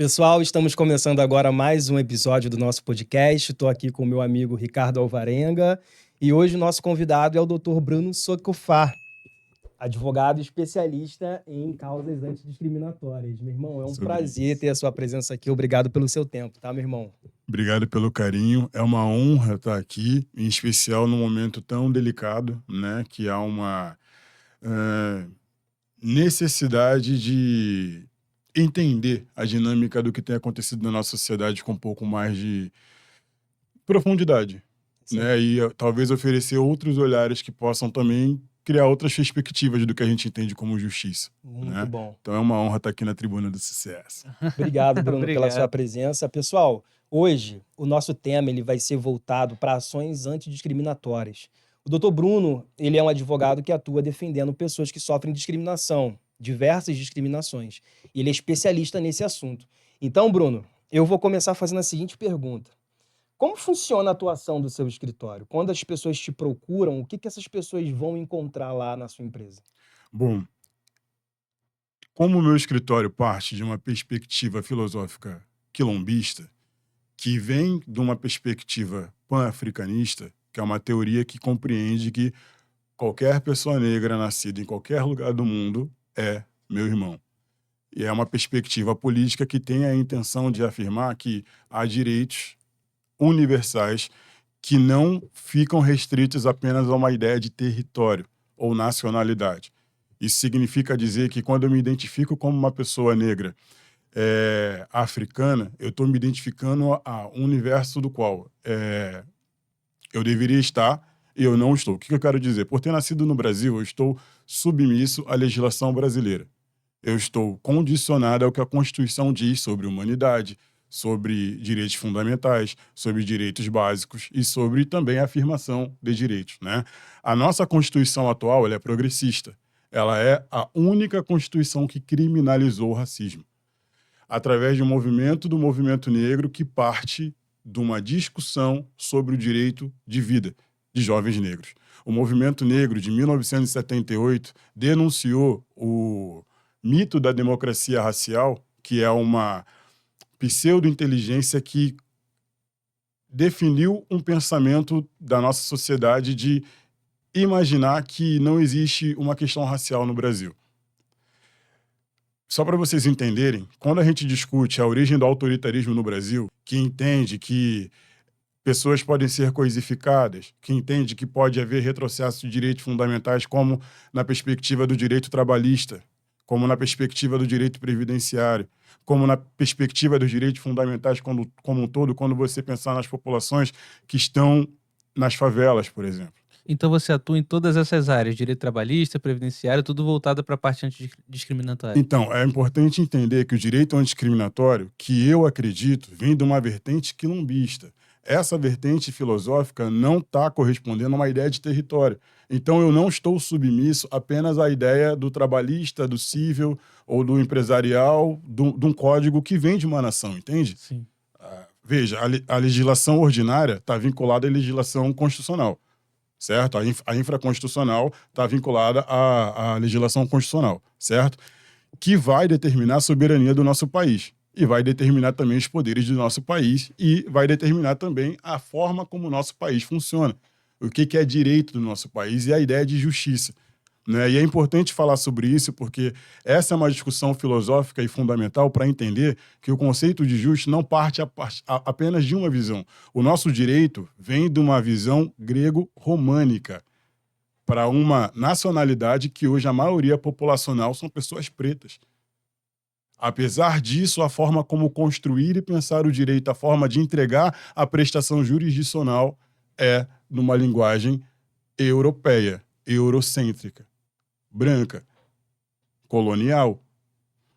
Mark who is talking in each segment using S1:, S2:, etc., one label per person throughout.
S1: Pessoal, estamos começando agora mais um episódio do nosso podcast. Estou aqui com o meu amigo Ricardo Alvarenga e hoje o nosso convidado é o Dr. Bruno Socofá, advogado especialista em causas antidiscriminatórias. Meu irmão, é um prazer ter a sua presença aqui. Obrigado pelo seu tempo, tá, meu irmão?
S2: Obrigado pelo carinho. É uma honra estar aqui, em especial num momento tão delicado, né? Que há uma necessidade de entender a dinâmica do que tem acontecido na nossa sociedade com um pouco mais de profundidade,
S1: Sim.
S2: né? E talvez oferecer outros olhares que possam também criar outras perspectivas do que a gente entende como justiça.
S1: Muito bom.
S2: Então é uma honra estar aqui na Tribuna do Sucesso.
S1: Obrigado, Bruno, pela
S3: Obrigado.
S1: sua presença. Pessoal, hoje o nosso tema ele vai ser voltado para ações antidiscriminatórias. O Dr. Bruno, ele é um advogado que atua defendendo pessoas que sofrem discriminação, diversas discriminações. Ele é especialista nesse assunto. Então, Bruno, eu vou começar fazendo a seguinte pergunta. Como funciona a atuação do seu escritório? Quando as pessoas te procuram, o que essas pessoas vão encontrar lá na sua empresa?
S2: Bom, como o meu escritório parte de uma perspectiva filosófica quilombista, que vem de uma perspectiva pan-africanista, que é uma teoria que compreende que qualquer pessoa negra nascida em qualquer lugar do mundo é meu irmão. E é uma perspectiva política que tem a intenção de afirmar que há direitos universais que não ficam restritos apenas a uma ideia de território ou nacionalidade. Isso significa dizer que quando eu me identifico como uma pessoa negra africana, eu estou me identificando a um universo do qual eu deveria estar e eu não estou. O que eu quero dizer? Por ter nascido no Brasil, eu estou submisso à legislação brasileira. Eu estou condicionado ao que a Constituição diz sobre humanidade, sobre direitos fundamentais, sobre direitos básicos e sobre também a afirmação de direitos, né? A nossa Constituição atual, ela é progressista. Ela é a única Constituição que criminalizou o racismo, através de um movimento do movimento negro que parte de uma discussão sobre o direito de vida de jovens negros. O movimento negro de 1978 denunciou o mito da democracia racial, que é uma pseudo-inteligência que definiu um pensamento da nossa sociedade de imaginar que não existe uma questão racial no Brasil. Só para vocês entenderem, quando a gente discute a origem do autoritarismo no Brasil, que entende que pessoas podem ser coisificadas, que entende que pode haver retrocesso de direitos fundamentais, como na perspectiva do direito trabalhista, como na perspectiva do direito previdenciário, como na perspectiva dos direitos fundamentais como um todo, quando você pensar nas populações que estão nas favelas, por exemplo.
S3: Então você atua em todas essas áreas, direito trabalhista, previdenciário, tudo voltado para a parte antidiscriminatória.
S2: Então, é importante entender que o direito antidiscriminatório, que eu acredito, vem de uma vertente quilombista. Essa vertente filosófica não está correspondendo a uma ideia de território. Então, eu não estou submisso apenas à ideia do trabalhista, do civil ou do empresarial, de um código que vem de uma nação, entende?
S3: Sim.
S2: Veja, a legislação ordinária está vinculada à legislação constitucional, certo? A infraconstitucional está vinculada à legislação constitucional, certo? Que vai determinar a soberania do nosso país. E vai determinar também os poderes do nosso país e vai determinar também a forma como o nosso país funciona. O que é direito do nosso país e a ideia de justiça, né? E é importante falar sobre isso porque essa é uma discussão filosófica e fundamental para entender que o conceito de justo não parte apenas de uma visão. O nosso direito vem de uma visão grego-românica para uma nacionalidade que hoje a maioria populacional são pessoas pretas. Apesar disso, a forma como construir e pensar o direito, a forma de entregar a prestação jurisdicional é numa linguagem europeia, eurocêntrica, branca, colonial.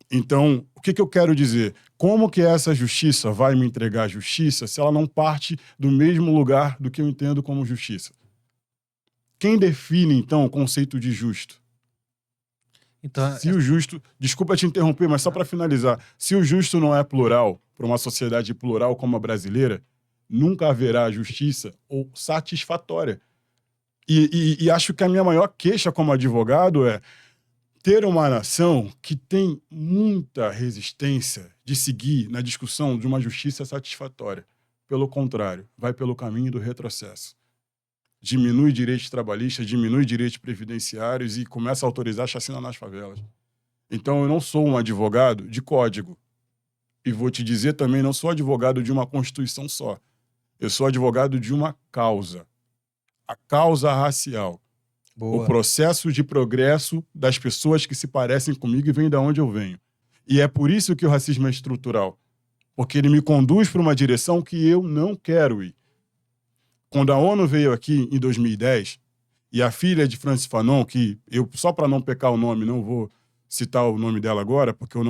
S2: Então, o que eu quero dizer? Como que essa justiça vai me entregar justiça se ela não parte do mesmo lugar do que eu entendo como justiça? Quem define, então, o conceito de justo?
S3: Então,
S2: Se o justo... Desculpa te interromper, mas só para finalizar. Se o justo não é plural, para uma sociedade plural como a brasileira, nunca haverá justiça ou satisfatória. E acho que a minha maior queixa como advogado é ter uma nação que tem muita resistência de seguir na discussão de uma justiça satisfatória. Pelo contrário, vai pelo caminho do retrocesso. Diminui direitos trabalhistas, diminui direitos previdenciários e começa a autorizar a chacina nas favelas. Então, eu não sou um advogado de código. E vou te dizer também, não sou advogado de uma Constituição só. Eu sou advogado de uma causa. A causa racial.
S1: Boa.
S2: O processo de progresso das pessoas que se parecem comigo e vêm de onde eu venho. E é por isso que o racismo é estrutural. Porque ele me conduz para uma direção que eu não quero ir. Quando a ONU veio aqui em 2010, e a filha de Francis Fanon, que eu, só para não pecar o nome, não vou citar o nome dela agora, porque eu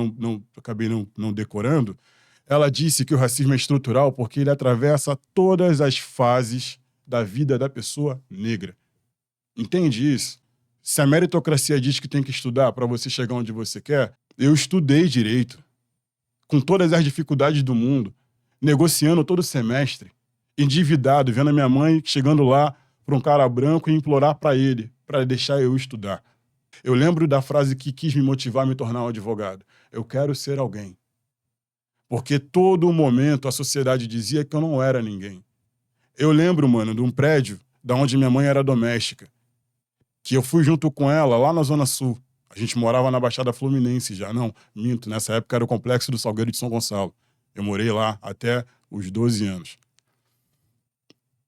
S2: acabei não decorando, ela disse que o racismo é estrutural porque ele atravessa todas as fases da vida da pessoa negra. Entende isso? Se a meritocracia diz que tem que estudar para você chegar onde você quer, eu estudei direito, com todas as dificuldades do mundo, negociando todo semestre, endividado, vendo a minha mãe chegando lá para um cara branco e implorar para ele, para deixar eu estudar. Eu lembro da frase que quis me motivar a me tornar um advogado. Eu quero ser alguém. Porque todo momento a sociedade dizia que eu não era ninguém. Eu lembro, mano, de um prédio da onde minha mãe era doméstica, que eu fui junto com ela lá na Zona Sul. A gente morava na Baixada Fluminense já. Não, minto, nessa época era o Complexo do Salgueiro de São Gonçalo. Eu morei lá até os 12 anos.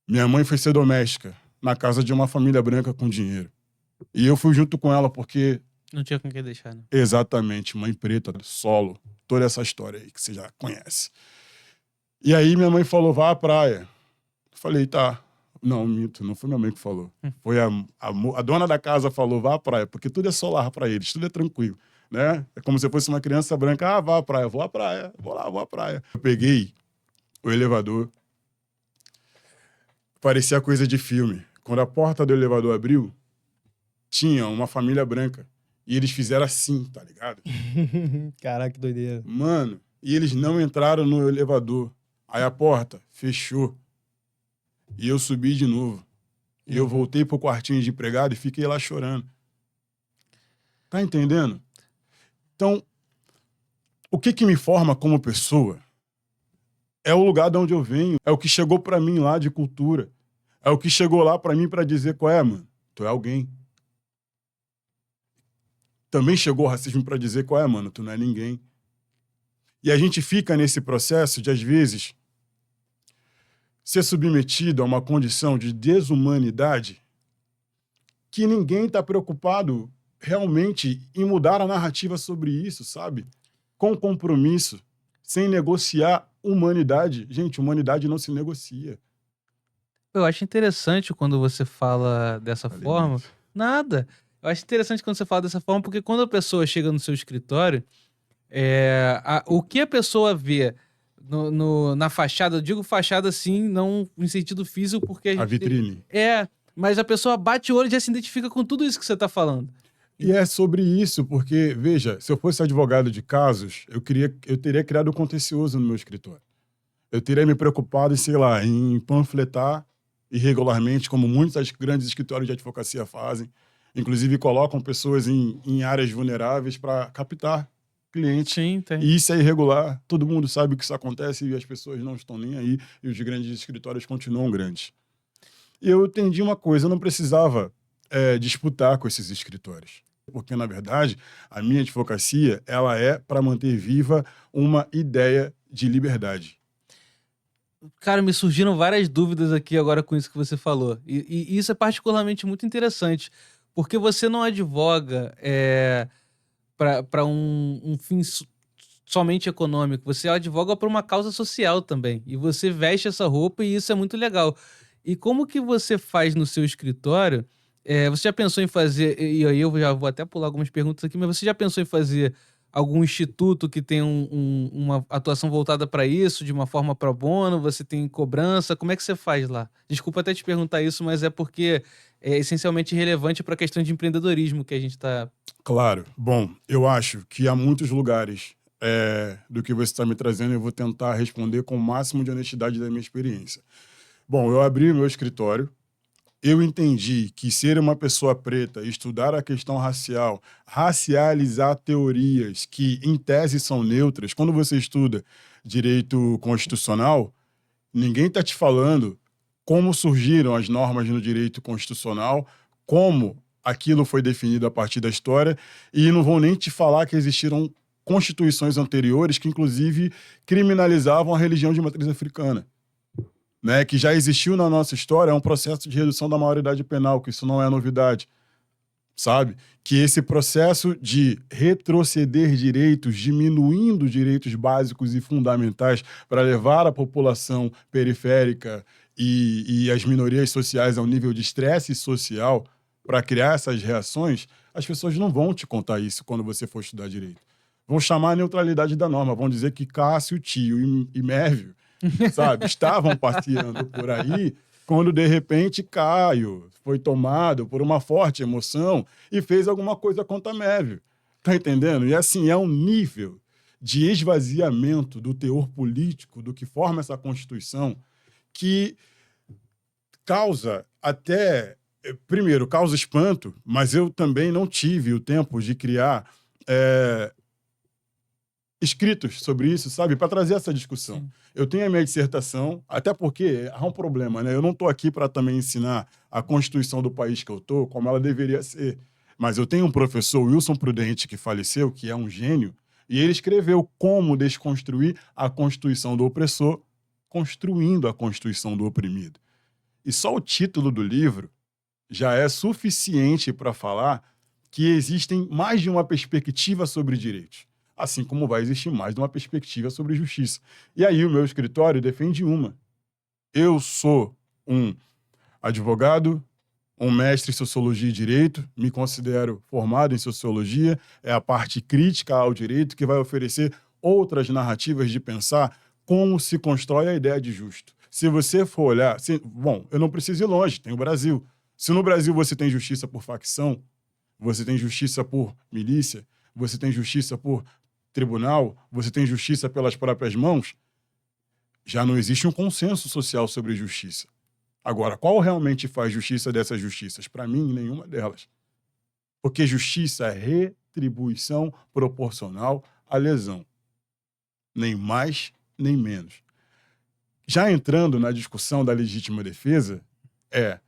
S2: Minha mãe foi ser doméstica na casa de uma família branca com dinheiro. E eu fui junto com ela porque...
S3: Não tinha com quem deixar, né?
S2: Exatamente, mãe preta, solo, toda essa história aí que você já conhece. E aí minha mãe falou, vá à praia. Eu falei, tá. Não, minto, não foi minha mãe que falou. Foi a dona da casa falou, vá à praia, porque tudo é solar para eles, tudo é tranquilo, né? É como se fosse uma criança branca, ah, vá à praia, vou à praia, vou lá, vou à praia. Eu peguei o elevador, parecia coisa de filme. Quando a porta do elevador abriu, tinha uma família branca. E eles fizeram assim, tá ligado?
S1: Caraca, que doideira.
S2: Mano, e eles não entraram no elevador. Aí a porta fechou. E eu subi de novo. E eu voltei pro quartinho de empregado e fiquei lá chorando. Tá entendendo? Então, o que me forma como pessoa é o lugar de onde eu venho. É o que chegou pra mim lá de cultura. É o que chegou lá pra mim pra dizer qual é, mano. Tu é alguém. Também chegou o racismo pra dizer qual é, mano. Tu não é ninguém. E a gente fica nesse processo de, às vezes, ser submetido a uma condição de desumanidade que ninguém está preocupado realmente em mudar a narrativa sobre isso, sabe? Com compromisso, sem negociar humanidade. Gente, humanidade não se negocia.
S3: Eu acho interessante quando você fala dessa
S2: Falei
S3: forma.
S2: muito.
S3: Nada. Eu acho interessante quando você fala dessa forma, porque quando a pessoa chega no seu escritório, o que a pessoa vê na fachada, eu digo fachada assim, não em sentido físico, porque
S2: A vitrine.
S3: mas a pessoa bate o olho e já se identifica com tudo isso que você tá falando.
S2: E é sobre isso, porque, veja, se eu fosse advogado de casos, eu teria criado o contencioso no meu escritório. Eu teria me preocupado, sei lá, em panfletar irregularmente, como muitos grandes escritórios de advocacia fazem. Inclusive, colocam pessoas em áreas vulneráveis para captar clientes.
S3: Sim, tem.
S2: E isso é irregular. Todo mundo sabe que isso acontece e as pessoas não estão nem aí e os grandes escritórios continuam grandes. E eu entendi uma coisa, eu não precisava disputar com esses escritórios. Porque, na verdade, a minha advocacia ela é para manter viva uma ideia de liberdade.
S3: Cara, me surgiram várias dúvidas aqui agora com isso que você falou. E isso é particularmente muito interessante, porque você não advoga para um fim somente econômico, você advoga para uma causa social também. E você veste essa roupa e isso é muito legal. E como que você faz no seu escritório? Você já pensou em fazer, e aí eu já vou até pular algumas perguntas aqui, mas você já pensou em fazer algum instituto que tem uma atuação voltada para isso, de uma forma pro bono? Você tem cobrança? Como é que você faz lá? Desculpa até te perguntar isso, mas é porque é essencialmente relevante para a questão de empreendedorismo que a gente está...
S2: Claro. Bom, eu acho que há muitos lugares do que você está me trazendo, eu vou tentar responder com o máximo de honestidade da minha experiência. Bom, eu abri meu escritório eu entendi que ser uma pessoa preta, estudar a questão racial, racializar teorias que, em tese, são neutras. Quando você estuda direito constitucional, ninguém está te falando como surgiram as normas no direito constitucional, como aquilo foi definido a partir da história, e não vão nem te falar que existiram constituições anteriores que, inclusive, criminalizavam a religião de matriz africana. Né, que já existiu na nossa história, é um processo de redução da maioridade penal, que isso não é novidade, sabe? Que esse processo de retroceder direitos, diminuindo direitos básicos e fundamentais para levar a população periférica e as minorias sociais a um nível de estresse social, para criar essas reações, as pessoas não vão te contar isso quando você for estudar direito. Vão chamar a neutralidade da norma, vão dizer que Cássio, Tio e Mérvio, sabe, estavam passeando por aí quando, de repente, Caio foi tomado por uma forte emoção e fez alguma coisa contra Mérvio. Tá entendendo? E assim, é um nível de esvaziamento do teor político, do que forma essa Constituição, que causa até... Primeiro, causa espanto, mas eu também não tive o tempo de criar escritos sobre isso, sabe? Para trazer essa discussão. Sim. Eu tenho a minha dissertação, até porque há um problema, né? Eu não estou aqui para também ensinar a Constituição do país que eu estou, como ela deveria ser. Mas eu tenho um professor, Wilson Prudente, que faleceu, que é um gênio, e ele escreveu como desconstruir a Constituição do opressor, construindo a Constituição do oprimido. E só o título do livro já é suficiente para falar que existem mais de uma perspectiva sobre direitos, assim como vai existir mais de uma perspectiva sobre justiça. E aí o meu escritório defende uma. Eu sou um advogado, um mestre em Sociologia e Direito, me considero formado em Sociologia, é a parte crítica ao direito que vai oferecer outras narrativas de pensar como se constrói a ideia de justo. Se você for olhar... Bom, eu não preciso ir longe, tem o Brasil. Se no Brasil você tem justiça por facção, você tem justiça por milícia, você tem justiça por tribunal, você tem justiça pelas próprias mãos, já não existe um consenso social sobre justiça. Agora, qual realmente faz justiça dessas justiças? Para mim, nenhuma delas. Porque justiça é retribuição proporcional à lesão. Nem mais, nem menos. Já entrando na discussão da legítima defesa, é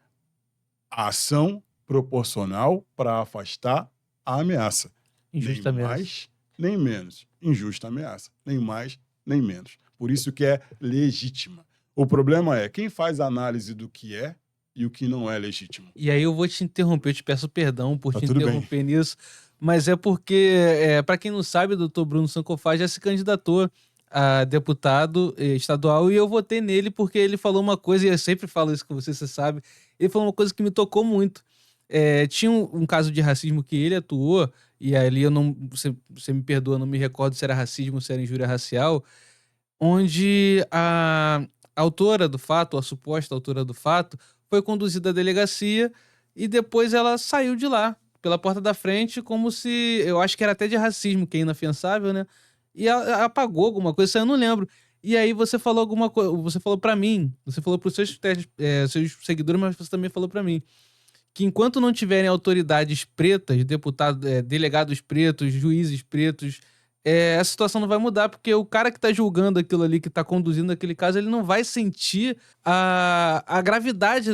S2: a ação proporcional para afastar a ameaça.
S3: Injusta
S2: nem
S3: ameaça.
S2: Mais, nem menos. Injusta ameaça. Nem mais, nem menos. Por isso que é legítima. O problema é quem faz a análise do que é e o que não é legítimo.
S3: E aí eu vou te interromper, eu te peço perdão por te
S2: tudo
S3: interromper nisso, mas é porque, para quem não sabe, o doutor Bruno Sankofa já se candidatou a deputado estadual e eu votei nele porque ele falou uma coisa, e eu sempre falo isso com você sabe, ele falou uma coisa que me tocou muito. Tinha um caso de racismo que ele atuou, e ali eu não, você me perdoa, não me recordo se era racismo ou se era injúria racial, onde a autora do fato, a suposta autora do fato, foi conduzida à delegacia e depois ela saiu de lá, pela porta da frente, como se, eu acho que era até de racismo, que é inafiançável, né? E ela apagou alguma coisa, eu não lembro. E aí você falou alguma coisa, você falou pra mim, você falou pros seus seguidores, mas você também falou pra mim, que enquanto não tiverem autoridades pretas, deputados, delegados pretos, juízes pretos, a situação não vai mudar, porque o cara que tá julgando aquilo ali, que tá conduzindo aquele caso, ele não vai sentir a gravidade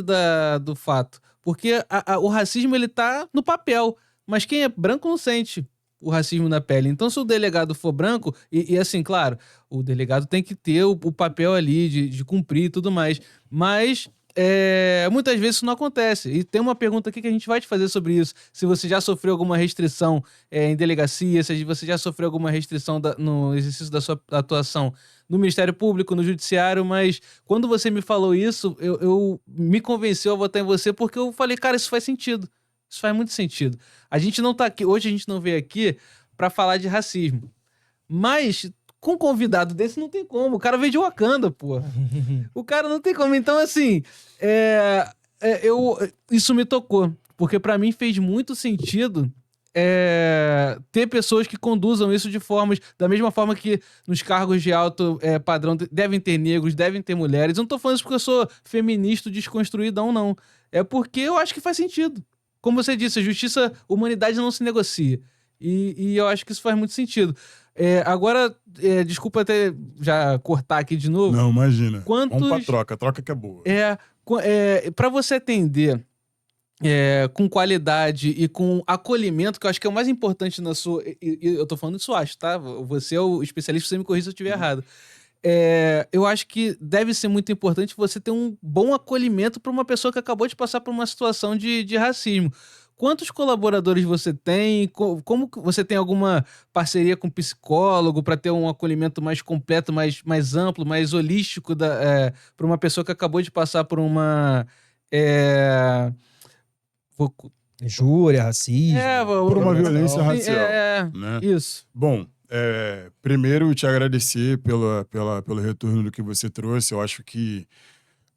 S3: do fato. Porque o racismo, ele tá no papel, mas quem é branco não sente o racismo na pele. Então, se o delegado for branco, e assim, claro, o delegado tem que ter o papel ali de cumprir e tudo mais, mas muitas vezes isso não acontece. E tem uma pergunta aqui que a gente vai te fazer sobre isso. Se você já sofreu alguma restrição em delegacia, se você já sofreu alguma restrição no exercício da sua atuação no Ministério Público, no Judiciário, mas quando você me falou isso, eu me convenceu a votar em você porque eu falei, cara, isso faz sentido. Isso faz muito sentido. A gente não tá aqui, hoje a gente não veio aqui pra falar de racismo. Mas com um convidado desse não tem como. O cara veio de Wakanda, pô. O cara não tem como. Então, assim, isso me tocou. Porque pra mim fez muito sentido ter pessoas que conduzam isso de formas... Da mesma forma que nos cargos de alto padrão devem ter negros, devem ter mulheres. Eu não tô falando isso porque eu sou feminista desconstruidão, não. é porque eu acho que faz sentido. Como você disse, a justiça, humanidade não se negocia. E eu acho que isso faz muito sentido. Agora, desculpa até já cortar aqui de novo.
S2: Não, imagina.
S3: Quantos...
S2: Vamos pra troca que é boa.
S3: Para você atender com qualidade e com acolhimento, que eu acho que é o mais importante na sua... eu tô falando isso, acho, tá? Você é o especialista, você me corrija se eu estiver errado. Eu acho que deve ser muito importante você ter um bom acolhimento para uma pessoa que acabou de passar por uma situação de racismo. Quantos colaboradores você tem? Como você tem alguma parceria com psicólogo para ter um acolhimento mais completo, mais amplo, mais holístico para uma pessoa que acabou de passar por uma...
S1: Injúria, racismo.
S2: Por uma violência racial. Né?
S3: Isso.
S2: Bom, primeiro te agradecer pelo retorno do que você trouxe. Eu acho que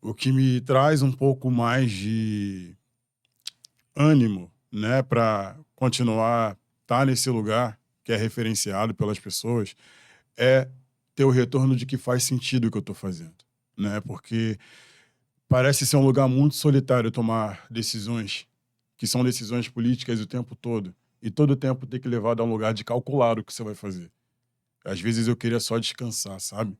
S2: o que me traz um pouco mais de ânimo, né, para continuar estar nesse lugar que é referenciado pelas pessoas, é ter o retorno de que faz sentido o que eu estou fazendo, né? Porque parece ser um lugar muito solitário tomar decisões que são decisões políticas o tempo todo, e todo o tempo ter que levar a um lugar de calcular o que você vai fazer. Às vezes eu queria só descansar, sabe?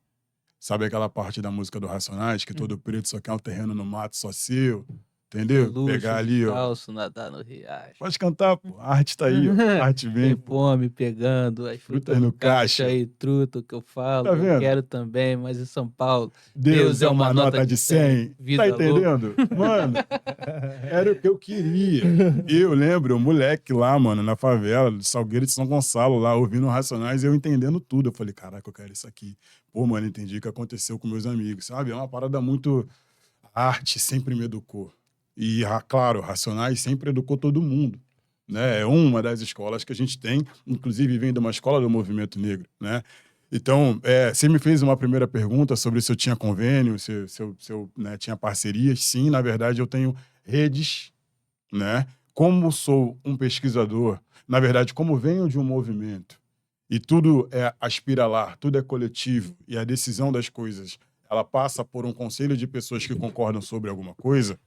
S2: Sabe aquela parte da música do Racionais, que todo preto só quer um terreno no mato só seu, entendeu?
S3: Luxo,
S2: pegar ali, ó.
S3: Calço, nadar no riacho.
S2: Pode cantar, pô. A arte tá aí, ó. A arte vem.
S3: Tem fome pegando as
S2: Frutas no caixa.
S3: aí, truta que eu falo.
S2: Tá vendo?
S3: Eu quero também, mas em São Paulo.
S2: Deus é uma nota de 100.
S3: Vida
S2: Tá entendendo? Mano, era o que eu queria. Eu lembro, o moleque lá, mano, na favela, do Salgueiro de São Gonçalo, lá, ouvindo Racionais, eu entendendo tudo. Eu falei, caraca, eu quero isso aqui. Pô, mano, entendi o que aconteceu com meus amigos, sabe? É uma parada muito... A arte sempre me educou. E, claro, Racionais sempre educou todo mundo, né? É uma das escolas que a gente tem, inclusive vem de uma escola do movimento negro, né? Então, você me fez uma primeira pergunta sobre se eu tinha convênio, se eu né, tinha parcerias. Sim, na verdade, eu tenho redes, né? Como sou um pesquisador, na verdade, como venho de um movimento, e tudo aspira lá, tudo é coletivo, e a decisão das coisas, ela passa por um conselho de pessoas que concordam sobre alguma coisa,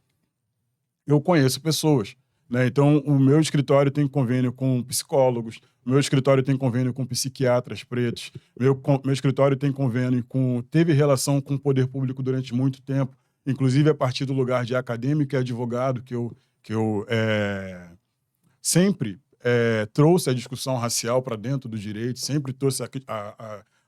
S2: eu conheço pessoas, né? Então, o meu escritório tem convênio com psicólogos, o meu escritório tem convênio com psiquiatras pretos, meu escritório tem convênio teve relação com o poder público durante muito tempo, inclusive a partir do lugar de acadêmico e advogado, que eu sempre trouxe a discussão racial para dentro do direito, sempre trouxe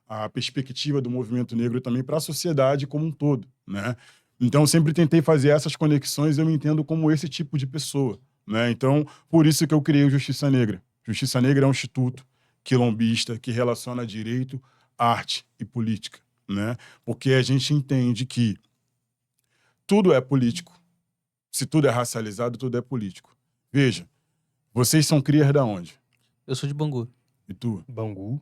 S2: a perspectiva do movimento negro também para a sociedade como um todo, né? Então, sempre tentei fazer essas conexões, eu me entendo como esse tipo de pessoa, né? Então, por isso que eu criei o Justiça Negra. Justiça Negra é um instituto quilombista que relaciona direito, arte e política, né? Porque a gente entende que tudo é político. Se tudo é racializado, tudo é político. Veja, vocês são crias da onde?
S3: Eu sou de Bangu.
S2: E tu?
S1: Bangu.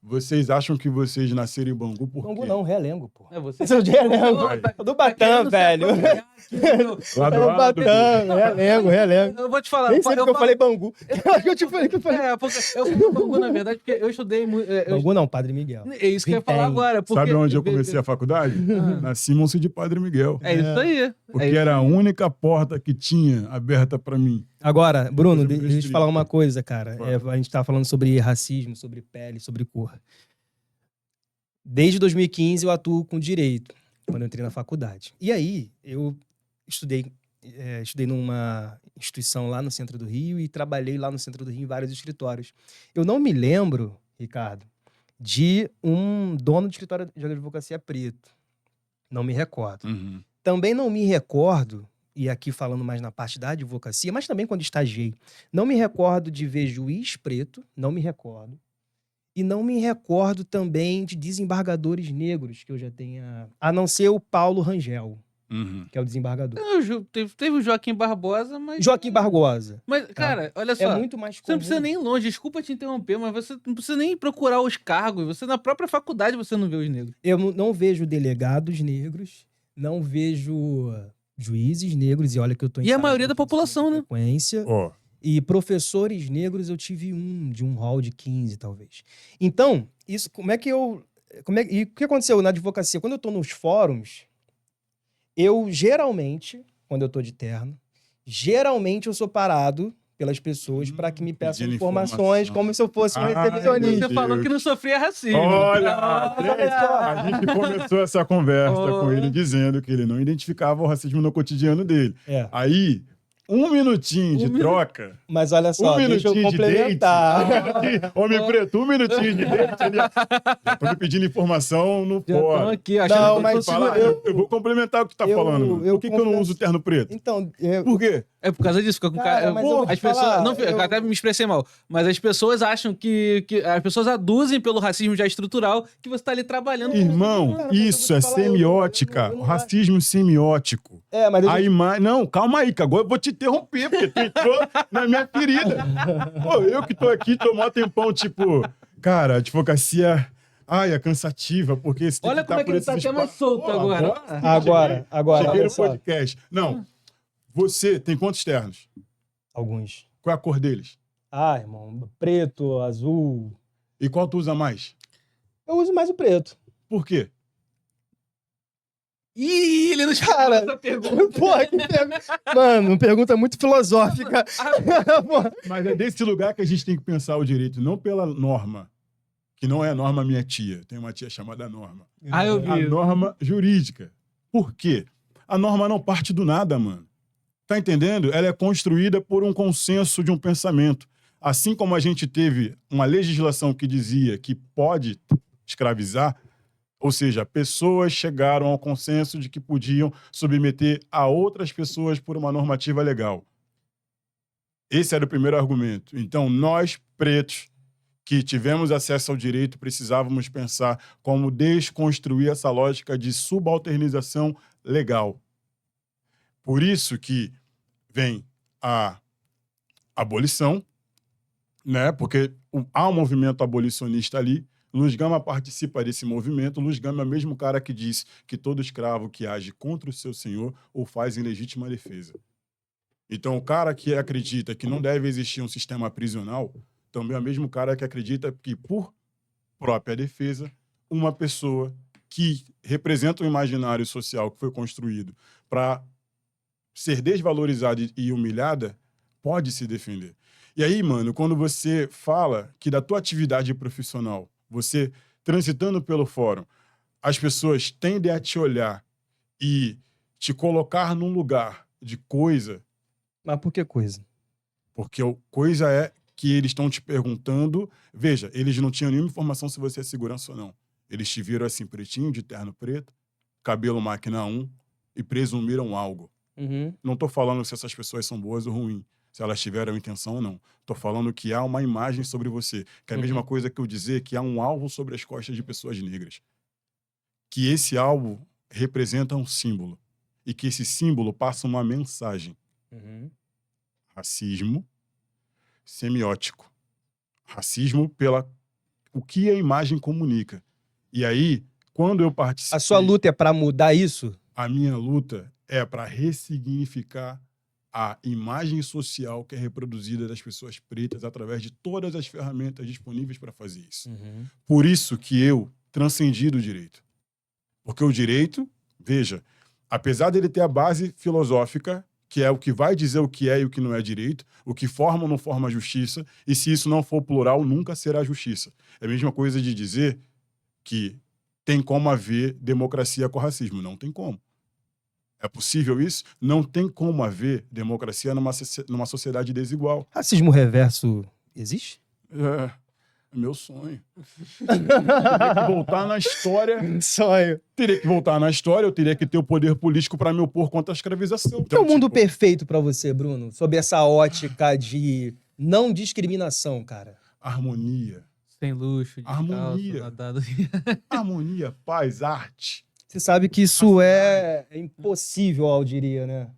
S2: Vocês acham que vocês nasceram em Bangu por
S1: Bangu
S2: quê?
S1: não, Realengo, pô.
S3: Você
S1: Você é de Realengo. Do Batã, velho.
S2: Lá do
S1: É o
S2: lado do...
S1: Batã, Realengo.
S3: Eu vou te falar.
S1: Nem sei porque eu falei Bangu. Eu acho que eu te falei que eu falei.
S3: Porque eu fui Bangu, na verdade, porque eu estudei muito.
S1: Bangu não, Padre Miguel.
S3: É isso que eu ia falar agora. Porque...
S2: Sabe onde eu comecei a faculdade? Na Simonsen de Padre Miguel.
S3: É isso aí.
S2: Porque era a única porta que tinha aberta para mim.
S1: Agora, Bruno,
S2: Depois eu
S1: deixa eu te falar uma coisa, cara.
S2: Claro.
S1: A gente tá falando sobre racismo, sobre pele, sobre cor. Desde 2015 eu atuo com direito, quando eu entrei na faculdade. E aí, eu estudei numa instituição lá no centro do Rio e trabalhei lá no centro do Rio em vários escritórios. Eu não me lembro, Ricardo, de um dono de escritório de advocacia preto. Não me recordo.
S2: Uhum.
S1: Também não me recordo, e aqui falando mais na parte da advocacia, mas também quando estagiei, não me recordo de ver juiz preto, não me recordo. E não me recordo também de desembargadores negros que eu já tenha... A não ser o Paulo Rangel, que é o desembargador.
S3: Teve o Joaquim Barbosa, mas...
S1: Joaquim Barbosa.
S3: Mas, cara, olha só.
S1: É muito mais comum.
S3: Você não precisa nem ir longe, desculpa te interromper, mas você não precisa nem procurar os cargos. Você, na própria faculdade, você não vê os negros.
S1: Eu não vejo delegados negros, não vejo juízes negros, e olha que eu tô em...
S3: E a maioria da população, né?
S1: Frequência.
S2: Ó,
S1: E professores negros eu tive de um hall de 15, talvez. Então, isso, e o que aconteceu na advocacia? Quando eu tô nos fóruns, eu geralmente, quando eu tô de terno, Geralmente eu sou parado pelas pessoas para que me peçam
S2: pedindo
S1: informações
S2: informação.
S1: como se eu fosse um
S2: Ai,
S1: recepcionista.
S3: Você falou que não sofria racismo.
S2: Olha,
S1: Olha!
S2: a gente começou essa conversa
S3: Oh.
S2: com ele dizendo que ele não identificava o racismo no cotidiano dele.
S1: É,
S2: Aí, um minutinho de
S3: Um
S2: troca,
S1: mas olha só, deixa eu
S2: minutinho de
S1: complementar.
S2: homem preto, um minutinho de date, ele já tô me pedindo informação no
S3: Já estão
S2: fora.
S3: aqui, achando
S1: Não,
S3: que
S1: mas
S3: eu tô
S2: Fala,
S3: segurando.
S2: eu vou complementar o que tu tá
S1: eu-
S2: falando. Mano.
S1: eu
S2: Por que eu não
S1: confesso-
S2: uso terno preto?
S1: Então,
S2: Por quê?
S3: É por causa disso, fica com
S1: Cara,
S3: cara.
S1: mas eu vou te
S3: As pessoas.
S1: falar,
S3: Não,
S1: eu-
S3: até me expressei mal. Mas as pessoas acham que. As pessoas aduzem pelo racismo já estrutural que você tá ali trabalhando.
S2: Irmão,
S1: Cara, mas eu
S2: isso
S1: vou
S2: é
S1: te falar, eu
S2: semiótica.
S1: não
S2: Racismo semiótico.
S1: É, mas
S2: A imagem. Não, calma aí, que agora eu vou te interromper, porque tu entrou na minha ferida. Pô, eu que tô aqui, tô mó tempão, tipo, cara, a advocacia. Ai, é cansativa, porque você tem
S3: Olha
S2: que
S3: como
S2: estar
S3: é que
S2: por
S3: ele tá
S2: esses
S3: até mais
S2: espaços.
S3: solto
S2: Pô,
S3: agora.
S1: Agora,
S2: Cheguei
S1: olha
S2: no
S1: só.
S2: podcast. Não, você tem quantos ternos?
S1: Alguns.
S2: Qual é a cor deles?
S1: Ah, irmão, preto, azul.
S2: E qual tu usa mais?
S1: Eu uso mais o preto.
S2: Por quê?
S3: Ih, ele não
S1: Cara,
S3: essa pergunta.
S1: Porra, que pergunta. Mano, pergunta muito filosófica. Porra.
S2: Mas é desse lugar que a gente tem que pensar o direito, não pela norma, que não é a norma minha tia. Tem uma tia chamada Norma.
S3: Ah, eu vi.
S2: A norma jurídica. Por quê? A norma não parte do nada, mano. Tá entendendo? Ela é construída por um consenso de um pensamento. Assim como a gente teve uma legislação que dizia que pode escravizar, ou seja, pessoas chegaram ao consenso de que podiam submeter a outras pessoas por uma normativa legal. Esse era o primeiro argumento. Então, nós, pretos, que tivemos acesso ao direito, precisávamos pensar como desconstruir essa lógica de subalternização legal. Por isso que vem a abolição, né? Porque há um movimento abolicionista ali. Luiz Gama participa desse movimento. Luiz Gama é o mesmo cara que diz que todo escravo que age contra o seu senhor o faz em legítima defesa. Então, o cara que acredita que não deve existir um sistema prisional também é o mesmo cara que acredita que, por própria defesa, uma pessoa que representa um imaginário social que foi construído para ser desvalorizada e humilhada pode se defender. E aí, mano, quando você fala que da tua atividade profissional, você transitando pelo fórum, as pessoas tendem a te olhar e te colocar num lugar de coisa,
S1: Mas por que coisa?
S2: porque coisa é que eles estão te perguntando. Veja, eles não tinham nenhuma informação se você é segurança ou não. Eles te viram assim, pretinho, de terno preto, cabelo máquina 1, e presumiram algo.
S1: Uhum.
S2: Não estou falando se essas pessoas são boas ou ruins, se elas tiveram intenção ou não. Estou falando que há uma imagem sobre você, que é a mesma coisa que eu dizer que há um alvo sobre as costas de pessoas negras. Que esse alvo representa um símbolo, e que esse símbolo passa uma mensagem.
S1: Uhum.
S2: Racismo semiótico. Racismo pela o que a imagem comunica. E aí, quando eu participei...
S1: A sua luta é pra mudar isso?
S2: A minha luta é para ressignificar a imagem social que é reproduzida das pessoas pretas através de todas as ferramentas disponíveis para fazer isso.
S1: Uhum.
S2: Por isso que eu transcendi do direito. Porque o direito, veja, apesar dele ter a base filosófica, que é o que vai dizer o que é e o que não é direito, o que forma ou não forma justiça, e se isso não for plural, nunca será justiça. É a mesma coisa de dizer que tem como haver democracia com racismo. Não tem como. É possível isso? Não tem como haver democracia numa sociedade desigual.
S1: Racismo reverso existe?
S2: É meu sonho. Teria que voltar na história.
S1: Sonho.
S2: Teria que voltar na história, eu teria que ter o poder político para me opor contra a escravização.
S1: O que é o mundo
S2: tipo,
S1: perfeito pra você, Bruno? Sob essa ótica de não discriminação, cara.
S2: harmonia.
S3: Sem luxo, de
S2: Harmonia.
S3: nadado.
S2: Harmonia, paz, arte.
S1: Você sabe que isso é impossível, eu diria, né?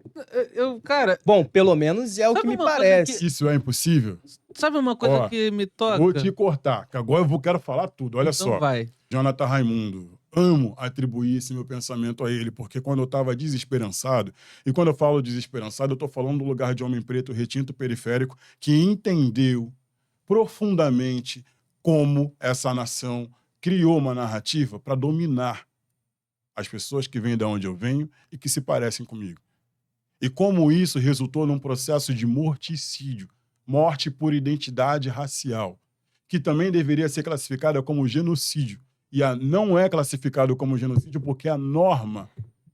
S3: Cara,
S1: Bom, pelo menos é o
S3: Sabe
S1: que me
S3: uma coisa
S1: parece.
S2: Isso é impossível?
S3: sabe uma coisa
S2: Ó,
S3: que me toca?
S2: Vou te cortar, que agora quero falar tudo. Olha
S3: Então
S2: só.
S3: vai.
S2: Jonathan Raimundo, amo atribuir esse meu pensamento a ele, porque quando eu estava desesperançado, e quando eu falo desesperançado, eu estou falando do lugar de homem preto, retinto periférico, que entendeu profundamente como essa nação criou uma narrativa para dominar as pessoas que vêm de onde eu venho e que se parecem comigo. E como isso resultou num processo de morticídio, morte por identidade racial, que também deveria ser classificada como genocídio. E não é classificado como genocídio porque a norma